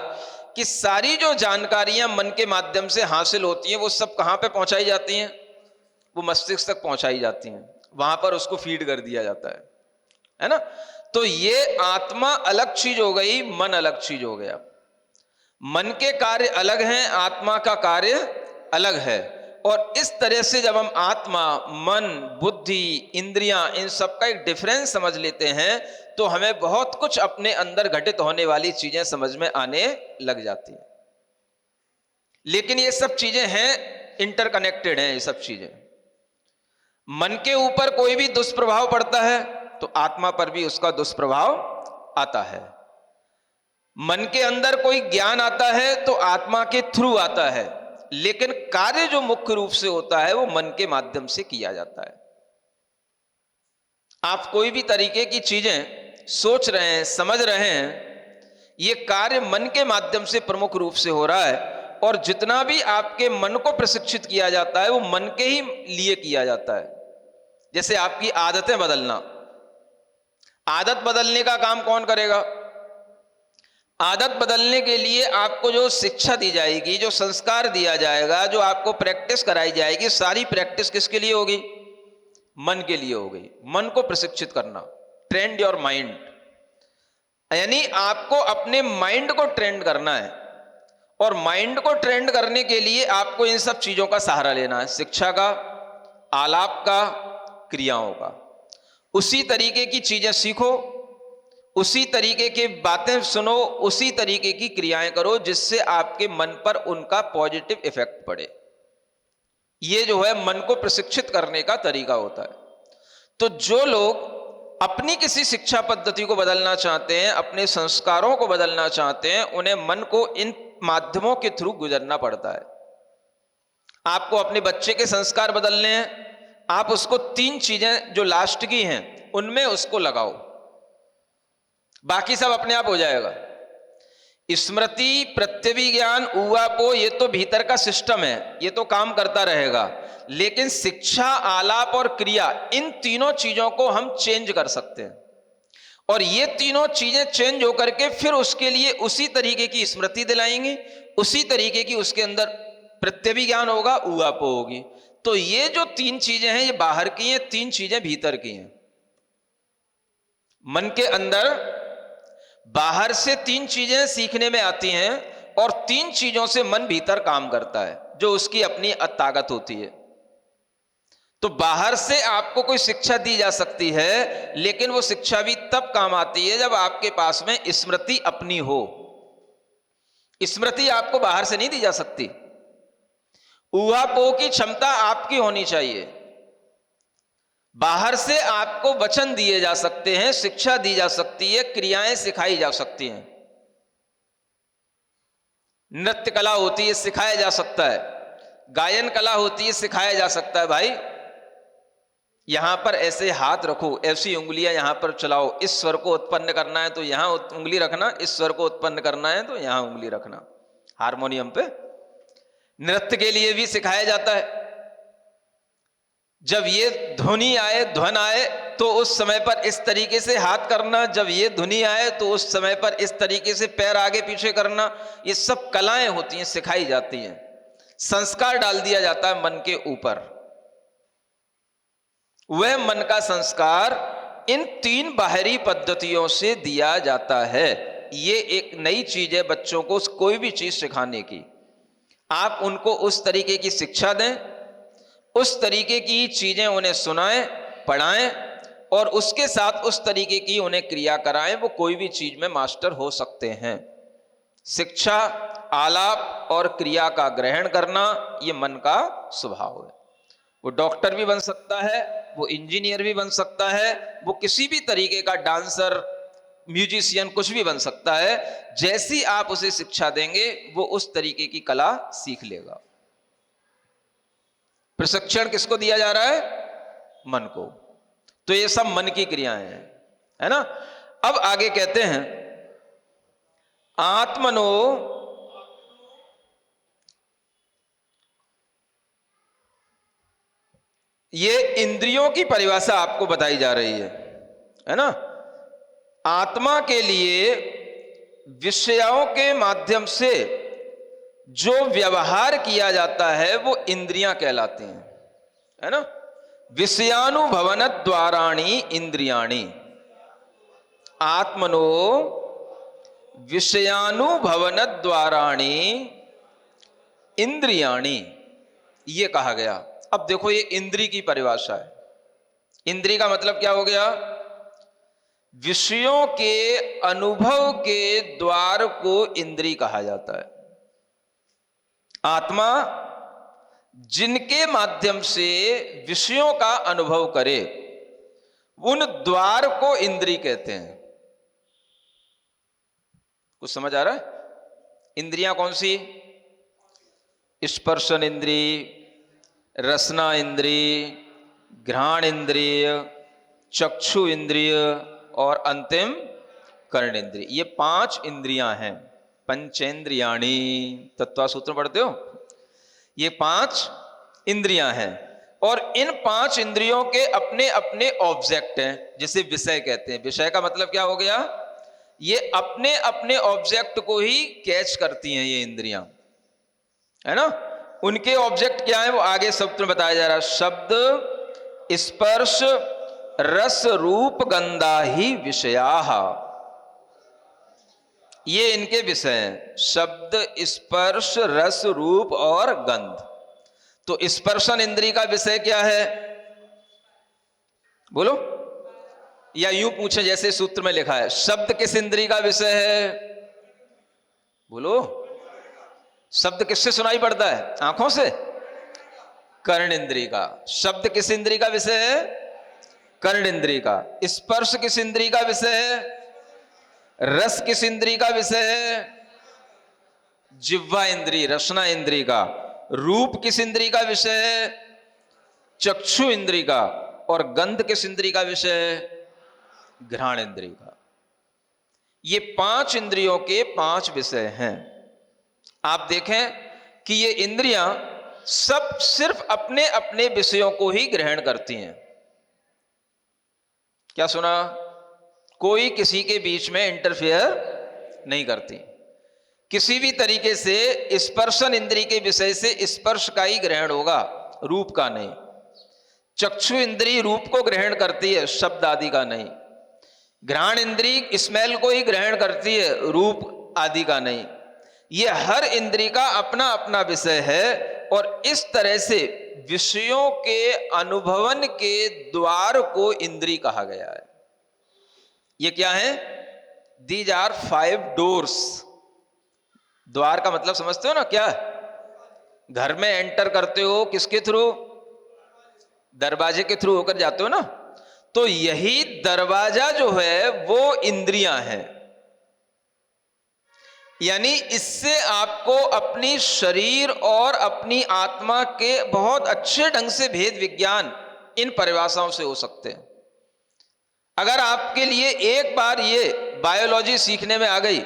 कि सारी जो जानकारियां मन के माध्यम से हासिल होती हैं वो सब कहां पे पहुंचाई जाती हैं? वो मस्तिष्क तक पहुंचाई जाती हैं, वहां पर उसको फीड कर दिया जाता है ना। तो ये आत्मा अलग चीज हो गई, मन अलग चीज हो गया। मन के कार्य अलग हैं, आत्मा का कार्य अलग है। और इस तरह से जब हम आत्मा, मन, बुद्धि, इंद्रियां, इन सब का एक डिफरेंस समझ लेते हैं तो हमें बहुत कुछ अपने अंदर घटित होने वाली चीजें समझ में आने लग जाती हैं। लेकिन ये सब चीजें हैं, इंटरकनेक्टेड हैं ये सब चीजें। मन के ऊपर कोई भी दुष्प्रभाव पड़ता है तो आत्मा पर भी उसका दुष्प्रभाव आता है। मन के अंदर कोई ज्ञान आता है तो आत्मा के थ्रू आता है, लेकिन कार्य जो मुख्य रूप से होता है वो मन के माध्यम से किया जाता है। आप कोई भी तरीके की चीजें सोच रहे हैं, समझ रहे हैं, ये कार्य मन के माध्यम से प्रमुख रूप से हो रहा है। और जितना भी आपके मन को प्रशिक्षित किया जाता है वो मन के ही लिए किया जाता है। जैसे आपकी आदतें बदलना, आदत बदलने का काम कौन करेगा? आदत बदलने के लिए आपको जो शिक्षा दी जाएगी, जो संस्कार दिया जाएगा, जो आपको प्रैक्टिस कराई जाएगी, सारी प्रैक्टिस किसके लिए होगी? मन के लिए हो गई। मन को प्रशिक्षित करना, ट्रेंड योर माइंड, यानी आपको अपने माइंड को ट्रेंड करना है। और माइंड को ट्रेंड करने के लिए आपको इन सब चीजों का सहारा लेना है, शिक्षा का, आलाप का, क्रियाओं का। उसी तरीके की चीजें सीखो, उसी तरीके की बातें सुनो, उसी तरीके की क्रियाएं करो जिससे आपके मन पर उनका पॉजिटिव इफेक्ट पड़े। ये जो है मन को प्रशिक्षित करने का तरीका होता है। तो जो लोग अपनी किसी शिक्षा पद्धति को बदलना चाहते हैं, अपने संस्कारों को बदलना चाहते हैं, उन्हें मन को इन माध्यमों के थ्रू गुजरना पड़ता है। आपको अपने बच्चे के संस्कार बदलने हैं, आप उसको 3 चीजें जो लास्ट की हैं उनमें उसको लगाओ, बाकी सब अपने आप हो जाएगा। स्मृति, प्रत्यभिज्ञान, ऊहापोह, ये तो भीतर का सिस्टम है, ये तो काम करता रहेगा। लेकिन शिक्षा, आलाप और क्रिया, इन तीनों चीजों को हम चेंज कर सकते हैं। और ये तीनों चीजें चेंज होकर के फिर उसके लिए उसी तरीके की स्मृति दिलाएंगी, उसी तरीके की उसके अंदर प्रत्यभिज्ञान होगा, ऊहापोह होगी। तो ये जो तीन चीजें हैं ये बाहर की हैं, तीन चीजें भीतर की हैं। मन के अंदर बाहर से तीन चीजें सीखने में आती हैं और तीन चीजों से मन भीतर काम करता है, जो उसकी अपनी ताकत होती है। तो बाहर से आपको कोई शिक्षा दी जा सकती है, लेकिन वो शिक्षा भी तब काम आती है जब आपके पास में स्मृति अपनी हो। स्मृति आपको बाहर से नहीं दी जा सकती। ऊहापोह की क्षमता आपकी होनी चाहिए। बाहर से आपको वचन दिए जा सकते हैं, शिक्षा दी जा सकती है, क्रियाएं सिखाई जा सकती हैं। नृत्य कला होती है, सिखाया जा सकता है। गायन कला होती है, सिखाया जा सकता है। भाई यहां पर ऐसे हाथ रखो, ऐसी उंगलियां यहां पर चलाओ, इस स्वर को उत्पन्न करना है तो यहां उंगली रखना, इस स्वर को उत्पन्न करना है तो यहां उंगली रखना। हारमोनियम पे नृत्य के लिए भी सिखाया जाता है। जब ये ध्वनि आए, ध्वन आए, तो उस समय पर इस तरीके से हाथ करना, जब ये ध्वनि आए तो उस समय पर इस तरीके से पैर आगे पीछे करना। ये सब कलाएं होती हैं, सिखाई जाती हैं। संस्कार डाल दिया जाता है मन के ऊपर। वह मन का संस्कार इन तीन बाहरी पद्धतियों से दिया जाता है। ये एक नई चीज है बच्चों को कोई भी चीज सिखाने की। आप उनको उस तरीके की शिक्षा दें, उस तरीके की चीजें उन्हें सुनाएं, पढ़ाएं और उसके साथ उस तरीके की उन्हें क्रिया कराएं, वो कोई भी चीज में मास्टर हो सकते हैं। शिक्षा, आलाप और क्रिया का ग्रहण करना ये मन का स्वभाव है। वो डॉक्टर भी बन सकता है, वो इंजीनियर भी बन सकता है, वो किसी भी तरीके का डांसर, म्यूजिशियन, कुछ भी बन सकता है। जैसी आप उसे शिक्षा देंगे वो उस तरीके की कला सीख लेगा। प्रशिक्षण किसको दिया जा रहा है? मन को। तो ये सब मन की क्रियाएं हैं, है ना। अब आगे कहते हैं आत्मनो ये इंद्रियों की परिभाषा आपको बताई जा रही है ना। आत्मा के लिए विषयों के माध्यम से जो व्यवहार किया जाता है वो इंद्रियां कहलाती हैं, है ना। विषयानुभवन द्वाराणि इंद्रियाणि। आत्मनो विषयानुभवन द्वाराणि इंद्रियाणि, ये कहा गया। अब देखो ये इंद्री की परिभाषा है। इंद्री का मतलब क्या हो गया? विषयों के अनुभव के द्वार को इंद्री कहा जाता है। आत्मा जिनके माध्यम से विषयों का अनुभव करे उन द्वार को इंद्री कहते हैं। कुछ समझ आ रहा है? इंद्रियां कौन सी? स्पर्शन इंद्री, रसना इंद्री, घ्राण इंद्रिय, चक्षु इंद्रिय और अंतिम कर्ण इंद्रिय। ये पांच इंद्रियां हैं। पंचेंद्रियाणी, तत्वसूत्र पढ़ते हो? ये पांच इंद्रियां हैं और इन पांच इंद्रियों के अपने अपने ऑब्जेक्ट हैं, जिसे विषय कहते हैं। विषय का मतलब क्या हो गया? ये अपने अपने ऑब्जेक्ट को ही कैच करती हैं ये इंद्रियां, है ना। उनके ऑब्जेक्ट क्या है वो आगे शब्द में बताया जा रहा है। शब्द, स्पर्श, रस, रूप, गंधा ही विषयाः। ये इनके विषय हैं। शब्द, स्पर्श, रस, रूप और गंध। तो स्पर्शन इंद्री का विषय क्या है? बोलो। या यूं पूछे जैसे सूत्र में लिखा है, शब्द किस इंद्री का विषय है? बोलो। शब्द किससे सुनाई पड़ता है? आंखों से। कर्ण इंद्री का। शब्द किस इंद्री का विषय है? कर्ण इंद्री का। स्पर्श किस इंद्री का विषय है? रस किस इंद्री का विषय है? जिह्वा इंद्री, रसना इंद्री का। रूप किस इंद्री का विषय है? चक्षु इंद्री का। और गंध किस इंद्री का विषय है? घ्राण इंद्री का। ये पांच इंद्रियों के पांच विषय हैं। आप देखें कि ये इंद्रियां सब सिर्फ अपने अपने विषयों को ही ग्रहण करती हैं। क्या सुना? कोई किसी के बीच में इंटरफेयर नहीं करती। किसी भी तरीके से स्पर्शन इंद्री के विषय से स्पर्श का ही ग्रहण होगा, रूप का नहीं। चक्षु इंद्री रूप को ग्रहण करती है, शब्द आदि का नहीं। घ्राण इंद्री स्मेल को ही ग्रहण करती है, रूप आदि का नहीं। यह हर इंद्री का अपना अपना विषय है और इस तरह से विषयों के अनुभवन के द्वार को इंद्री कहा गया है। ये क्या है? These are 5 doors. द्वार का मतलब समझते हो ना क्या? घर में एंटर करते हो किसके थ्रू? दरवाजे के थ्रू होकर जाते हो ना। तो यही दरवाजा जो है वो इंद्रियां हैं। यानी इससे आपको अपनी शरीर और अपनी आत्मा के बहुत अच्छे ढंग से भेद विज्ञान इन परिभाषाओं से हो सकते हैं। अगर आपके लिए एक बार ये बायोलॉजी सीखने में आ गई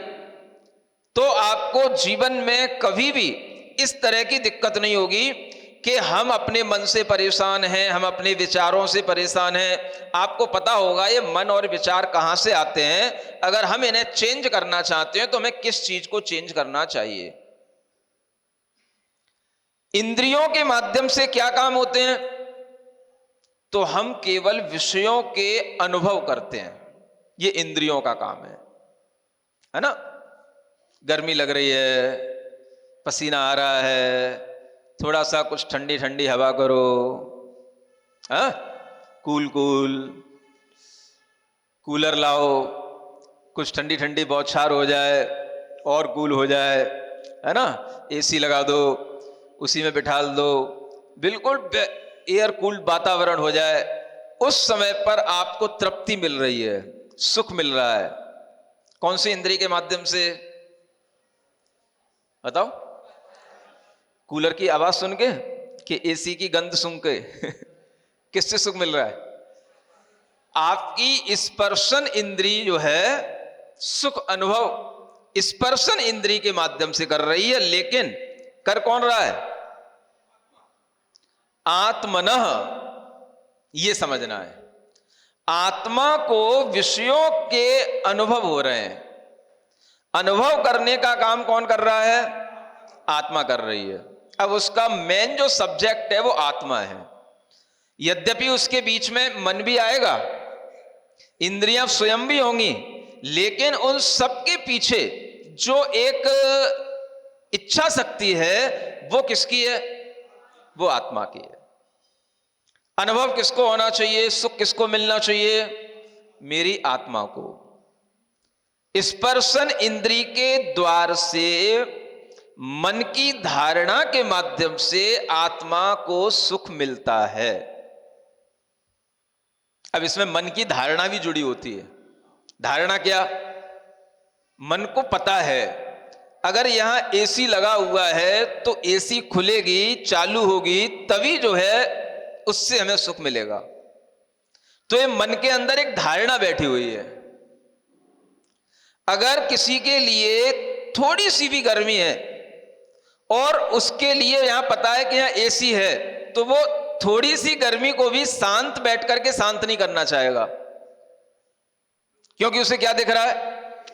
तो आपको जीवन में कभी भी इस तरह की दिक्कत नहीं होगी कि हम अपने मन से परेशान हैं, हम अपने विचारों से परेशान हैं। आपको पता होगा ये मन और विचार कहां से आते हैं, अगर हम इन्हें चेंज करना चाहते हैं तो हमें किस चीज को चेंज करना चाहिए। इंद्रियों के माध्यम से क्या काम होते हैं? तो हम केवल विषयों के अनुभव करते हैं, ये इंद्रियों का काम है ना। गर्मी लग रही है, पसीना आ रहा है, थोड़ा सा कुछ ठंडी ठंडी हवा करो, हाँ, कूल कूल, कूलर लाओ, कुछ ठंडी ठंडी बौछार हो जाए और कूल हो जाए, है ना। एसी लगा दो, उसी में बिठा दो, बिल्कुल एयर कूल्ड वातावरण हो जाए। उस समय पर आपको तृप्ति मिल रही है, सुख मिल रहा है। कौन सी इंद्रिय के माध्यम से? बताओ। कूलर की आवाज सुन के कि एसी की गंध सुन के? किससे सुख मिल रहा है? आपकी स्पर्शन इंद्री जो है सुख अनुभव स्पर्शन इंद्री के माध्यम से कर रही है, लेकिन कर कौन रहा है? आत्मनः। ये समझना है, आत्मा को विषयों के अनुभव हो रहे हैं। अनुभव करने का काम कौन कर रहा है? आत्मा कर रही है। अब उसका मेन जो सब्जेक्ट है वो आत्मा है। यद्यपि उसके बीच में मन भी आएगा, इंद्रियां स्वयं भी होंगी, लेकिन उन सब के पीछे जो एक इच्छा शक्ति है वो किसकी है? वो आत्मा की है। अनुभव किसको होना चाहिए? सुख किसको मिलना चाहिए? मेरी आत्मा को। स्पर्शन इंद्री के द्वार से मन की धारणा के माध्यम से आत्मा को सुख मिलता है। अब इसमें मन की धारणा भी जुड़ी होती है। धारणा क्या? मन को पता है अगर यहां एसी लगा हुआ है तो एसी खुलेगी, चालू होगी, तभी जो है उससे हमें सुख मिलेगा। तो ये मन के अंदर एक धारणा बैठी हुई है। अगर किसी के लिए थोड़ी सी भी गर्मी है और उसके लिए यहां पता है कि यहां एसी है, तो वो थोड़ी सी गर्मी को भी शांत बैठ करके शांत नहीं करना चाहेगा, क्योंकि उसे क्या दिख रहा है?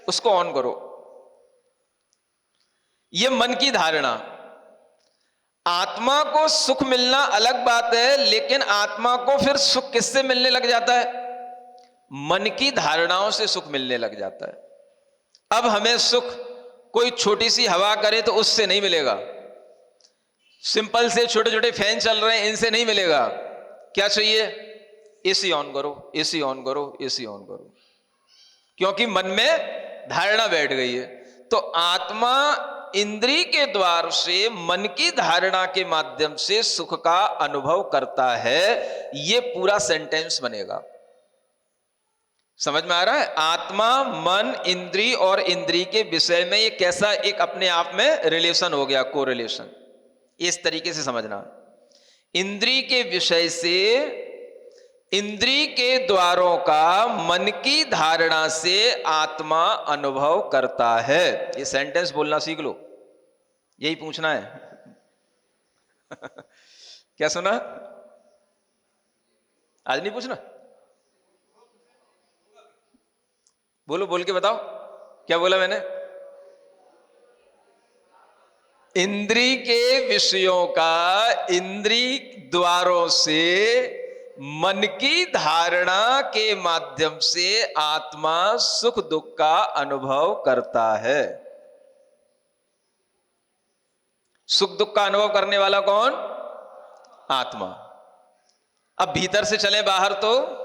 उसको ऑन करो। ये मन की धारणा। आत्मा को सुख मिलना अलग बात है, लेकिन आत्मा को फिर सुख किससे मिलने लग जाता है? मन की धारणाओं से सुख मिलने लग जाता है। अब हमें सुख कोई छोटी सी हवा करे तो उससे नहीं मिलेगा, सिंपल से छोटे छोटे फैन चल रहे हैं इनसे नहीं मिलेगा। क्या चाहिए? एसी ऑन करो, एसी ऑन करो, एसी ऑन करो, क्योंकि मन में धारणा बैठ गई है। तो आत्मा इंद्री के द्वार से मन की धारणा के माध्यम से सुख का अनुभव करता है। यह पूरा सेंटेंस बनेगा। समझ में आ रहा है? आत्मा, मन, इंद्री और इंद्री के विषय में ये कैसा एक अपने आप में रिलेशन हो गया, कोरिलेशन। इस तरीके से समझना। इंद्री के विषय से इंद्री के द्वारों का मन की धारणा से आत्मा अनुभव करता है। ये सेंटेंस बोलना सीख लो, यही पूछना है। क्या सुना? आज नहीं पूछना? बोलो, बोल के बताओ क्या बोला मैंने। इंद्री के विषयों का इंद्री द्वारों से मन की धारणा के माध्यम से आत्मा सुख दुख का अनुभव करता है। सुख दुख का अनुभव करने वाला कौन? आत्मा। अब भीतर से चले बाहर तो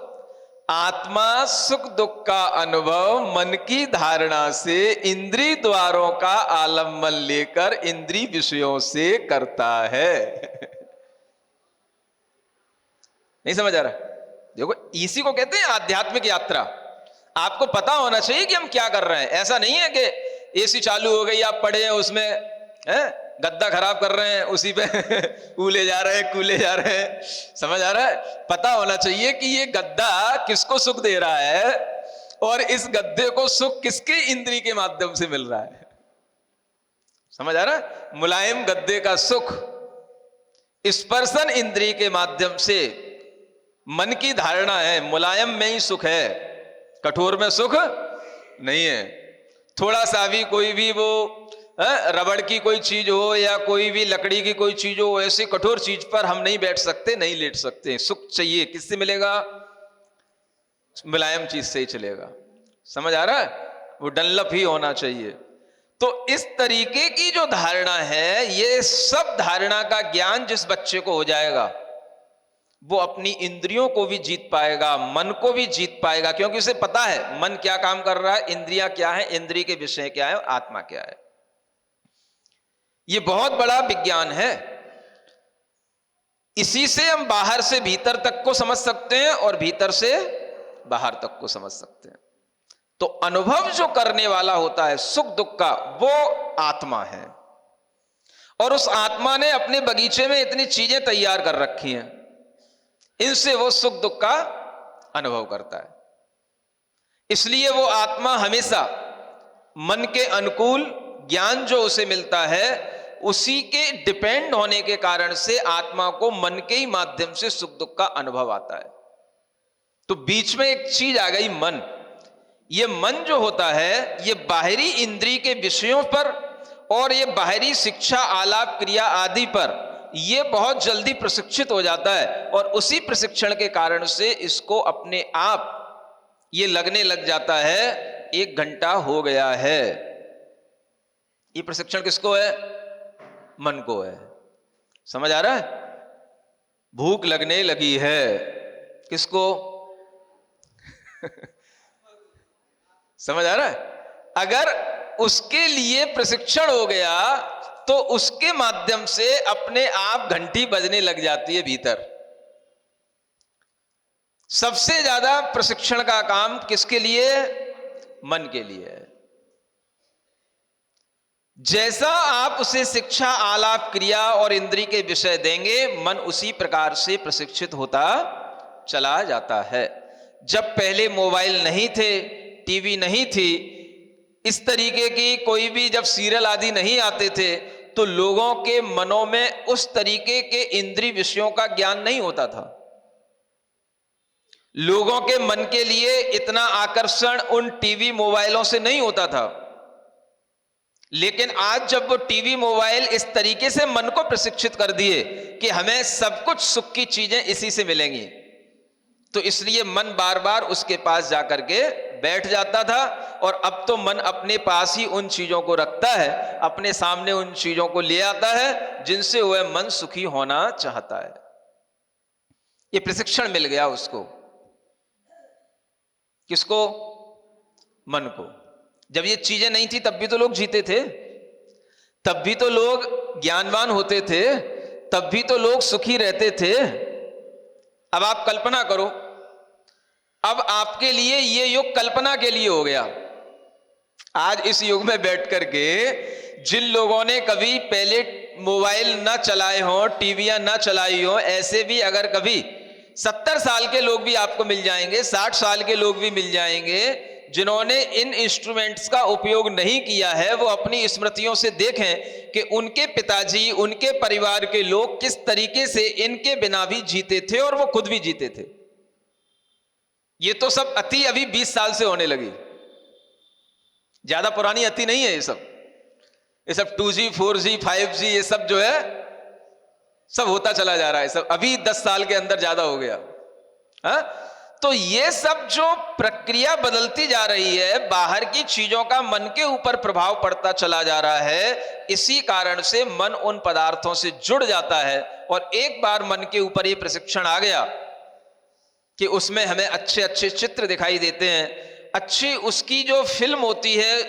आत्मा सुख दुख का अनुभव मन की धारणा से इंद्रिय द्वारों का आलम्बन लेकर इंद्रिय विषयों से करता है। नहीं समझ आ रहा? देखो, इसी को कहते हैं आध्यात्मिक यात्रा। आपको पता होना चाहिए कि हम क्या कर रहे हैं। ऐसा नहीं है कि एसी चालू हो गई, आप पड़े हैं उसमें, हैं, गद्दा खराब कर रहे हैं, उसी पे कूले जा रहे हैं, कूले जा रहे हैं। समझ आ रहा है? पता होना चाहिए कि ये गद्दा किसको सुख दे रहा है और इस गद्दे को सुख किसके इंद्रिय के माध्यम से मिल रहा है। समझ आ रहा है? मुलायम गद्दे का सुख स्पर्शन इंद्रिय के माध्यम से मन की धारणा है, मुलायम में ही सुख है, कठोर में सुख नहीं है। थोड़ा सा भी कोई भी वो रबड़ की कोई चीज हो या कोई भी लकड़ी की कोई चीज हो, ऐसी कठोर चीज पर हम नहीं बैठ सकते, नहीं लेट सकते। सुख चाहिए किससे मिलेगा? मुलायम चीज से ही चलेगा। समझ आ रहा है? वो डनलप ही होना चाहिए। तो इस तरीके की जो धारणा है, ये सब धारणा का ज्ञान जिस बच्चे को हो जाएगा, वो अपनी इंद्रियों को भी जीत पाएगा, मन को भी जीत पाएगा, क्योंकि उसे पता है मन क्या काम कर रहा है, इंद्रियां क्या है, इंद्रिय के विषय क्या है, आत्मा क्या है। ये बहुत बड़ा विज्ञान है। इसी से हम बाहर से भीतर तक को समझ सकते हैं और भीतर से बाहर तक को समझ सकते हैं। तो अनुभव जो करने वाला होता है सुख दुख का, वो आत्मा है। और उस आत्मा ने अपने बगीचे में इतनी चीजें तैयार कर रखी हैं, इनसे वो सुख दुख का अनुभव करता है। इसलिए वो आत्मा हमेशा मन के अनुकूल ज्ञान जो उसे मिलता है, उसी के डिपेंड होने के कारण से आत्मा को मन के ही माध्यम से सुख दुख का अनुभव आता है। तो बीच में एक चीज आ गई, मन। ये मन जो होता है, ये बाहरी इंद्रिय के विषयों पर और ये बाहरी शिक्षा, आलाप, क्रिया आदि पर ये बहुत जल्दी प्रशिक्षित हो जाता है। और उसी प्रशिक्षण के कारण से इसको अपने आप ये लगने लग जाता है 1 घंटा हो गया है। ये प्रशिक्षण किसको है? मन को है। समझ आ रहा है? भूख लगने लगी है, किसको? समझ आ रहा है? अगर उसके लिए प्रशिक्षण हो गया तो उसके माध्यम से अपने आप घंटी बजने लग जाती है भीतर। सबसे ज्यादा प्रशिक्षण का काम किसके लिए? मन के लिए है। जैसा आप उसे शिक्षा, आलाप, क्रिया और इंद्रिय के विषय देंगे, मन उसी प्रकार से प्रशिक्षित होता चला जाता है। जब पहले मोबाइल नहीं थे, टीवी नहीं थी, इस तरीके की कोई भी जब सीरियल आदि नहीं आते थे, तो लोगों के मनों में उस तरीके के इंद्रिय विषयों का ज्ञान नहीं होता था। लोगों के मन के लिए इतना आकर्षण उन टीवी मोबाइलों से नहीं होता था। लेकिन आज जब वो टीवी मोबाइल इस तरीके से मन को प्रशिक्षित कर दिए कि हमें सब कुछ सुख की चीजें इसी से मिलेंगी, तो इसलिए मन बार बार उसके पास जाकर के बैठ जाता था। और अब तो मन अपने पास ही उन चीजों को रखता है, अपने सामने उन चीजों को ले आता है जिनसे वह मन सुखी होना चाहता है। ये प्रशिक्षण मिल गया उसको। किसको? मन को। जब ये चीजें नहीं थी तब भी तो लोग जीते थे, तब भी तो लोग ज्ञानवान होते थे, तब भी तो लोग सुखी रहते थे। अब आप कल्पना करो, अब आपके लिए ये युग कल्पना के लिए हो गया। आज इस युग में बैठ करके जिन लोगों ने कभी पहले मोबाइल ना चलाए हों, टीवियां ना चलाई हों, ऐसे भी अगर कभी 70 साल के लोग भी आपको मिल जाएंगे, 60 साल के लोग भी मिल जाएंगे, जिन्होंने इन इंस्ट्रूमेंट्स का उपयोग नहीं किया है। वो अपनी स्मृतियों से देखें कि उनके पिताजी, उनके परिवार के लोग किस तरीके से इनके बिना भी जीते थे और वो खुद भी जीते थे। ये तो सब अति अभी 20 साल से होने लगी, ज्यादा पुरानी अति नहीं है ये सब। ये सब 2G 4G 5G ये सब जो है सब होता चला जा रहा है, सब अभी 10 साल के अंदर ज्यादा हो गया। हाँ, तो ये सब जो प्रक्रिया बदलती जा रही है, बाहर की चीजों का मन के ऊपर प्रभाव पड़ता चला जा रहा है, इसी कारण से मन उन पदार्थों से जुड़ जाता है। और एक बार मन के ऊपर ये प्रशिक्षण आ गया कि उसमें हमें अच्छे अच्छे चित्र दिखाई देते हैं, अच्छी उसकी जो फिल्म होती है,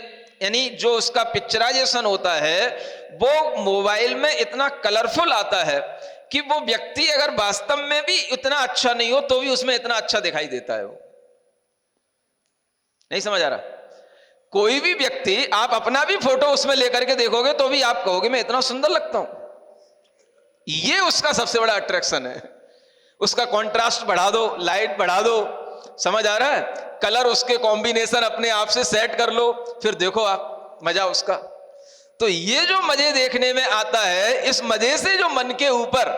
यानी जो उसका पिक्चराइजेशन होता है, वो मोबाइल में इतना कलरफुल आता है कि वो व्यक्ति अगर वास्तव में भी इतना अच्छा नहीं हो तो भी उसमें इतना अच्छा दिखाई देता है। वो नहीं समझ आ रहा? कोई भी व्यक्ति, आप अपना भी फोटो उसमें लेकर के देखोगे तो भी आप कहोगे मैं इतना सुंदर लगता हूं। ये उसका सबसे बड़ा अट्रैक्शन है। उसका कॉन्ट्रास्ट बढ़ा दो, लाइट बढ़ा दो, समझ आ रहा है, कलर उसके कॉम्बिनेशन अपने आप से सेट कर लो, फिर देखो आप मजा उसका। तो ये जो मजे देखने में आता है, इस मजे से जो मन के ऊपर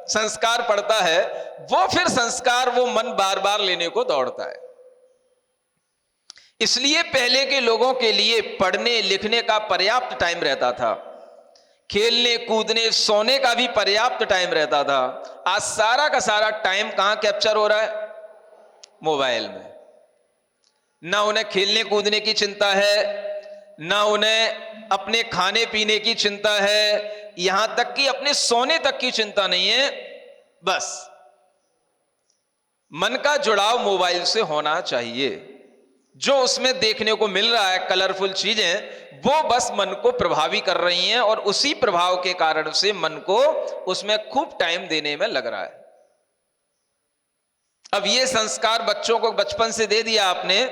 संस्कार पड़ता है, वो फिर संस्कार वो मन बार बार लेने को दौड़ता है। इसलिए पहले के लोगों के लिए पढ़ने लिखने का पर्याप्त टाइम रहता था, खेलने कूदने सोने का भी पर्याप्त टाइम रहता था। आज सारा का सारा टाइम कहां कैप्चर हो रहा है? मोबाइल में। ना उन्हें खेलने कूदने की चिंता है, ना उन्हें अपने खाने पीने की चिंता है, यहां तक कि अपने सोने तक की चिंता नहीं है। बस मन का जुड़ाव मोबाइल से होना चाहिए। जो उसमें देखने को मिल रहा है कलरफुल चीजें, वो बस मन को प्रभावी कर रही हैं, और उसी प्रभाव के कारण से मन को उसमें खूब टाइम देने में लग रहा है। अब ये संस्कार बच्चों को बचपन से दे दिया आपने,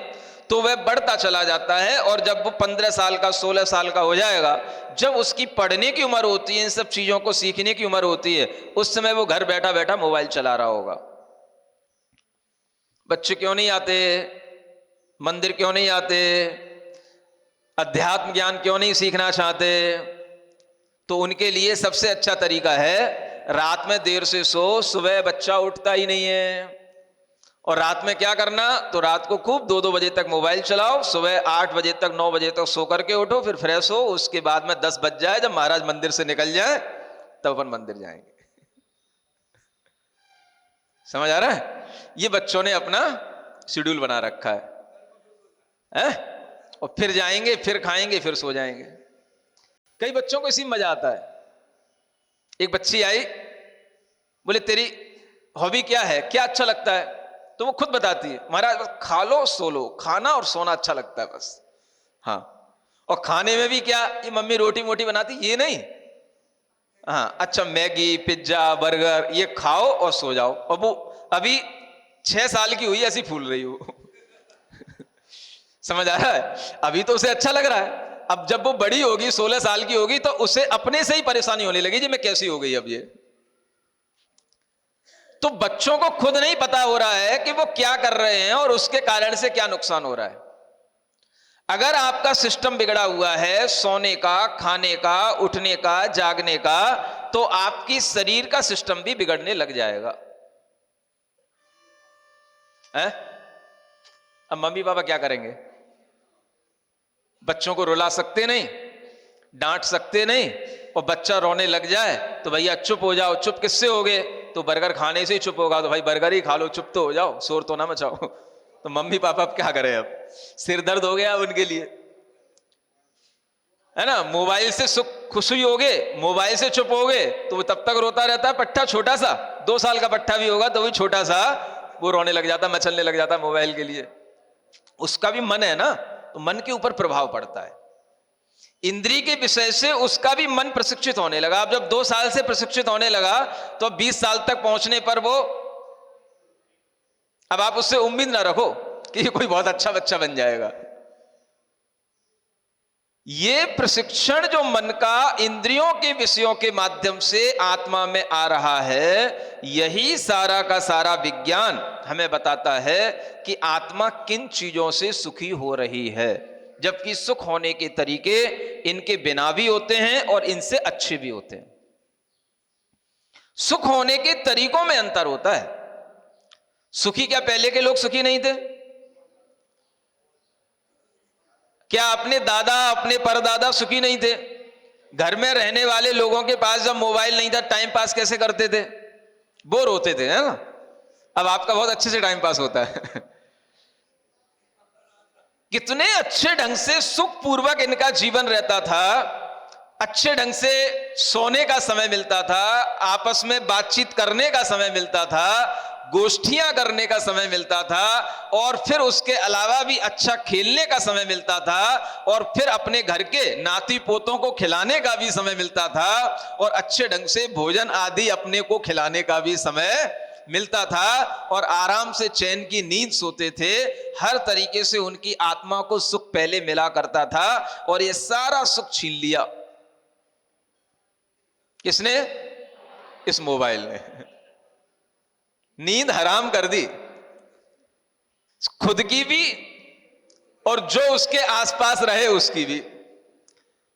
तो वह बढ़ता चला जाता है, और जब वो 15 साल का 16 साल का हो जाएगा, जब उसकी पढ़ने की उम्र होती है, इन सब चीजों को सीखने की उम्र होती है, उस समय वो घर बैठा बैठा मोबाइल चला रहा होगा। बच्चे क्यों नहीं आते मंदिर, क्यों नहीं आते, अध्यात्म ज्ञान क्यों नहीं सीखना चाहते? तो उनके लिए सबसे अच्छा तरीका है रात में देर से सो, सुबह बच्चा उठता ही नहीं है। और रात में क्या करना, तो रात को खूब 2-2 बजे तक मोबाइल चलाओ, सुबह 8 बजे तक 9 बजे तक सो करके उठो, फिर फ्रेश हो, उसके बाद में 10 बज जाए, जब महाराज मंदिर से निकल जाए तब अपन मंदिर जाएंगे। समझ आ रहा है? ये बच्चों ने अपना शेड्यूल बना रखा है, और फिर जाएंगे, फिर खाएंगे, फिर सो जाएंगे। कई बच्चों को इसी में मजा आता है। एक बच्ची आई, बोले तेरी हॉबी क्या है, क्या अच्छा लगता है? तो वो खुद बताती है, महाराज बस खा लो सो लो, खाना और सोना अच्छा लगता है बस। हाँ, और खाने में भी क्या, ये मम्मी रोटी मोटी बनाती, ये नहीं, हाँ अच्छा मैगी पिज्जा बर्गर ये खाओ और सो जाओ। और वो अभी 6 साल की हुई ऐसी फूल रही हो। समझ आ रहा है? अभी तो उसे अच्छा लग रहा है, अब जब वो बड़ी होगी 16 साल की होगी, तो उसे अपने से ही परेशानी होने लगी, जी मैं कैसी हो गई अब ये। तो बच्चों को खुद नहीं पता हो रहा है कि वो क्या कर रहे हैं और उसके कारण से क्या नुकसान हो रहा है। अगर आपका सिस्टम बिगड़ा हुआ है सोने का, खाने का, उठने का, जागने का, तो आपकी शरीर का सिस्टम भी बिगड़ने लग जाएगा। है? अब मम्मी पापा क्या करेंगे? बच्चों को रुला सकते नहीं, डांट सकते नहीं, और बच्चा रोने लग जाए तो भैया चुप हो जाओ। चुप किससे होगे? तो बर्गर खाने से ही चुप होगा, तो भाई बर्गर ही खा लो, चुप तो हो जाओ, शोर तो ना मचाओ। तो मम्मी पापा अब क्या करें? अब सिर दर्द हो गया उनके लिए, है ना। मोबाइल से सुख खुशी हो गए, मोबाइल से चुप हो गए, तो वो तब तक रोता रहता है। पट्टा छोटा सा 2 साल का पट्टा भी होगा तो भी छोटा सा वो रोने लग जाता, मचलने लग जाता मोबाइल के लिए। उसका भी मन है ना, तो मन के ऊपर प्रभाव पड़ता है। इंद्री के विषय से उसका भी मन प्रशिक्षित होने लगा। अब जब 2 साल से प्रशिक्षित होने लगा, तो 20 साल तक पहुंचने पर वो, अब आप उससे उम्मीद ना रखो कि ये कोई बहुत अच्छा बच्चा बन जाएगा। ये प्रशिक्षण जो मन का इंद्रियों के विषयों के माध्यम से आत्मा में आ रहा है, यही सारा का सारा विज्ञान हमें बताता है कि आत्मा किन चीजों से सुखी हो रही है। जबकि सुख होने के तरीके इनके बिना भी होते हैं और इनसे अच्छे भी होते हैं। सुख होने के तरीकों में अंतर होता है। सुखी क्या पहले के लोग सुखी नहीं थे? क्या अपने दादा अपने परदादा सुखी नहीं थे? घर में रहने वाले लोगों के पास जब मोबाइल नहीं था, टाइम पास कैसे करते थे? बोर होते थे, है ना? अब आपका बहुत अच्छे से टाइम पास होता है। कितने अच्छे ढंग से सुखपूर्वक इनका जीवन रहता था, अच्छे ढंग से सोने का समय मिलता था, आपस में बातचीत करने का समय मिलता था, गोष्ठियां करने का समय मिलता था, और फिर उसके अलावा भी अच्छा खेलने का समय मिलता था, और फिर अपने घर के नाती पोतों को खिलाने का भी समय मिलता था, और अच्छे ढंग से भोजन आदि अपने को खिलाने का भी समय मिलता था, और आराम से चैन की नींद सोते थे। हर तरीके से उनकी आत्मा को सुख पहले मिला करता था, और ये सारा सुख छीन लिया किसने? इस मोबाइल ने। नींद हराम कर दी, खुद की भी और जो उसके आसपास रहे उसकी भी।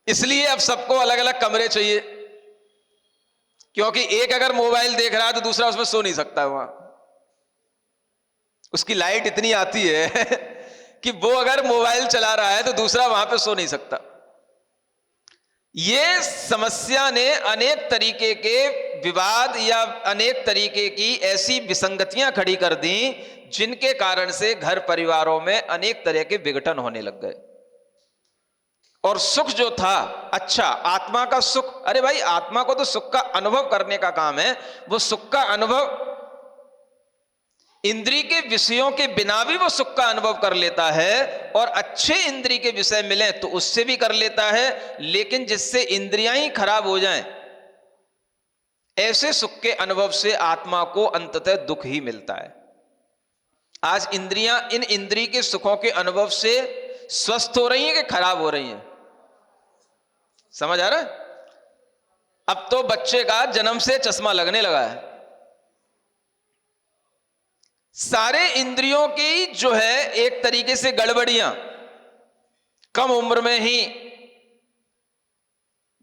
इसलिए अब सबको अलग अलग कमरे चाहिए, क्योंकि एक अगर मोबाइल देख रहा है तो दूसरा उसमें सो नहीं सकता। वहां उसकी लाइट इतनी आती है कि वो अगर मोबाइल चला रहा है तो दूसरा वहां पे सो नहीं सकता। ये समस्या ने अनेक तरीके के विवाद या अनेक तरीके की ऐसी विसंगतियां खड़ी कर दी, जिनके कारण से घर परिवारों में अनेक तरह के विघटन होने लग गए। और सुख जो था, अच्छा आत्मा का सुख, अरे भाई आत्मा को तो सुख का अनुभव करने का काम है। वो सुख का अनुभव इंद्रिय के विषयों के बिना भी वो सुख का अनुभव कर लेता है, और अच्छे इंद्रिय के विषय मिले तो उससे भी कर लेता है। लेकिन जिससे इंद्रियां ही खराब हो जाएं, ऐसे सुख के अनुभव से आत्मा को अंततः दुख ही मिलता है। आज इंद्रियां इन इंद्रिय के सुखों के अनुभव से स्वस्थ हो रही हैं कि खराब हो रही हैं? समझ आ रहा है? अब तो बच्चे का जन्म से चश्मा लगने लगा है। सारे इंद्रियों की जो है एक तरीके से गड़बड़ियां, कम उम्र में ही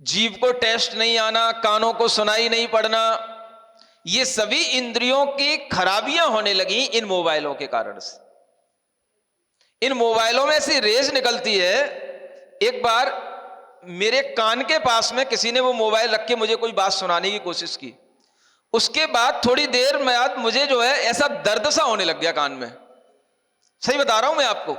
जीभ को टेस्ट नहीं आना, कानों को सुनाई नहीं पड़ना, ये सभी इंद्रियों की खराबियां होने लगी इन मोबाइलों के कारण से। इन मोबाइलों में ऐसी रेज निकलती है। एक बार मेरे कान के पास में किसी ने वो मोबाइल रख के मुझे कोई बात सुनाने की कोशिश की। उसके बाद थोड़ी देर बाद मुझे जो है ऐसा दर्द सा होने लग गया कान में। सही बता रहा हूं मैं आपको।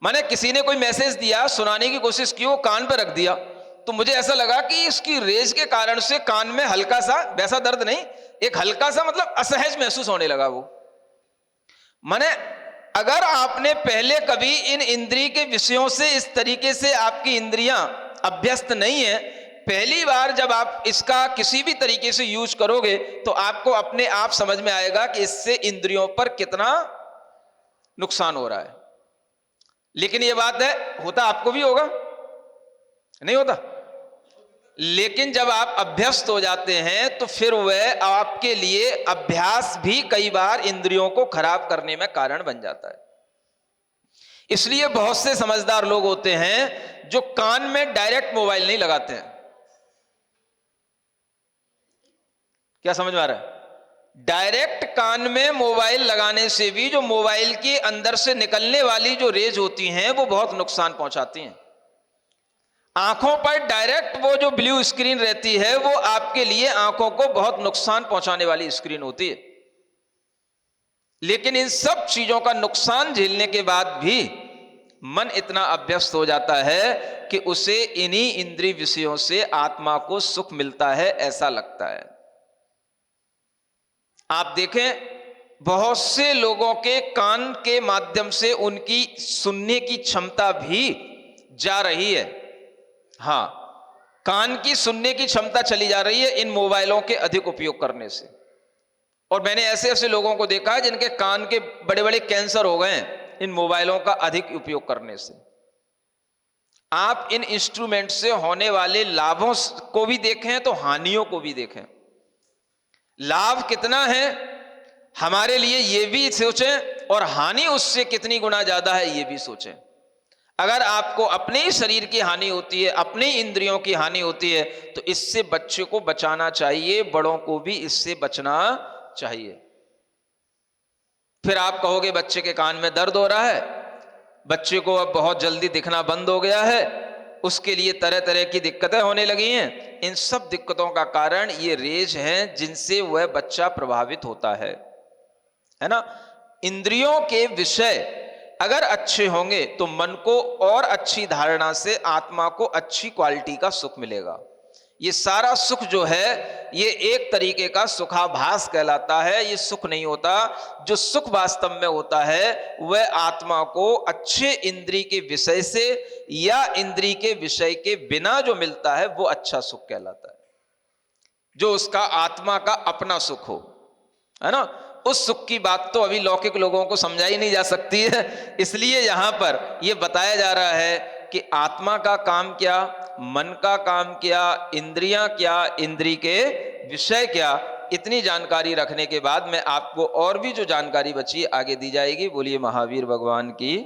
मैंने किसी ने कोई मैसेज दिया, सुनाने की कोशिश की, वो कान पे रख दिया, तो मुझे ऐसा लगा कि इसकी रेज के कारण से कान में हल्का सा, वैसा दर्द नहीं, एक हल्का सा मतलब असहज महसूस होने लगा। वो मैंने, अगर आपने पहले कभी इन इंद्रिय के विषयों से इस तरीके से आपकी इंद्रियां अभ्यस्त नहीं है, पहली बार जब आप इसका किसी भी तरीके से यूज करोगे तो आपको अपने आप समझ में आएगा कि इससे इंद्रियों पर कितना नुकसान हो रहा है। लेकिन यह बात है, होता आपको भी होगा, नहीं होता? लेकिन जब आप अभ्यस्त हो जाते हैं तो फिर वह आपके लिए अभ्यास भी कई बार इंद्रियों को खराब करने में कारण बन जाता है। इसलिए बहुत से समझदार लोग होते हैं जो कान में डायरेक्ट मोबाइल नहीं लगाते हैं। क्या समझ में आ रहा है? डायरेक्ट कान में मोबाइल लगाने से भी जो मोबाइल के अंदर से निकलने वाली जो रेज होती हैं वो बहुत नुकसान पहुंचाती हैं। आंखों पर डायरेक्ट वो जो ब्लू स्क्रीन रहती है वो आपके लिए आंखों को बहुत नुकसान पहुंचाने वाली स्क्रीन होती है। लेकिन इन सब चीजों का नुकसान झेलने के बाद भी मन इतना अभ्यस्त हो जाता है कि उसे इन्हीं इंद्रिय विषयों से आत्मा को सुख मिलता है, ऐसा लगता है। आप देखें, बहुत से लोगों के कान के माध्यम से उनकी सुनने की क्षमता भी जा रही है। हां, कान की सुनने की क्षमता चली जा रही है इन मोबाइलों के अधिक उपयोग करने से। और मैंने ऐसे ऐसे लोगों को देखा है जिनके कान के बड़े बड़े कैंसर हो गए हैं इन मोबाइलों का अधिक उपयोग करने से। आप इन इंस्ट्रूमेंट से होने वाले लाभों को भी देखें तो हानियों को भी देखें। लाभ कितना है हमारे लिए ये भी सोचें, और हानि उससे कितनी गुना ज्यादा है ये भी सोचें। अगर आपको अपने ही शरीर की हानि होती है, अपने इंद्रियों की हानि होती है, तो इससे बच्चे को बचाना चाहिए, बड़ों को भी इससे बचना चाहिए। फिर आप कहोगे बच्चे के कान में दर्द हो रहा है, बच्चे को अब बहुत जल्दी दिखना बंद हो गया है, उसके लिए तरह तरह की दिक्कतें होने लगी हैं। इन सब दिक्कतों का कारण ये रेज हैं जिनसे वह बच्चा प्रभावित होता है ना। इंद्रियों के विषय अगर अच्छे होंगे तो मन को और अच्छी धारणा से आत्मा को अच्छी क्वालिटी का सुख मिलेगा। ये सारा सुख जो है ये एक तरीके का सुखाभास कहलाता है। ये सुख नहीं होता। जो सुख वास्तव में होता है वह आत्मा को अच्छे इंद्रिय के विषय से या इंद्रिय के विषय के बिना जो मिलता है वो अच्छा सुख कहलाता है, जो उसका आत्मा का अपना सुख हो, है ना। उस सुख की बात तो अभी लौकिक लोगों को समझाई नहीं जा सकती है। इसलिए यहां पर यह बताया जा रहा है कि आत्मा का काम क्या, मन का काम क्या, इंद्रियां क्या, इंद्रिय के विषय क्या। इतनी जानकारी रखने के बाद में आपको और भी जो जानकारी बची आगे दी जाएगी। बोलिए महावीर भगवान की।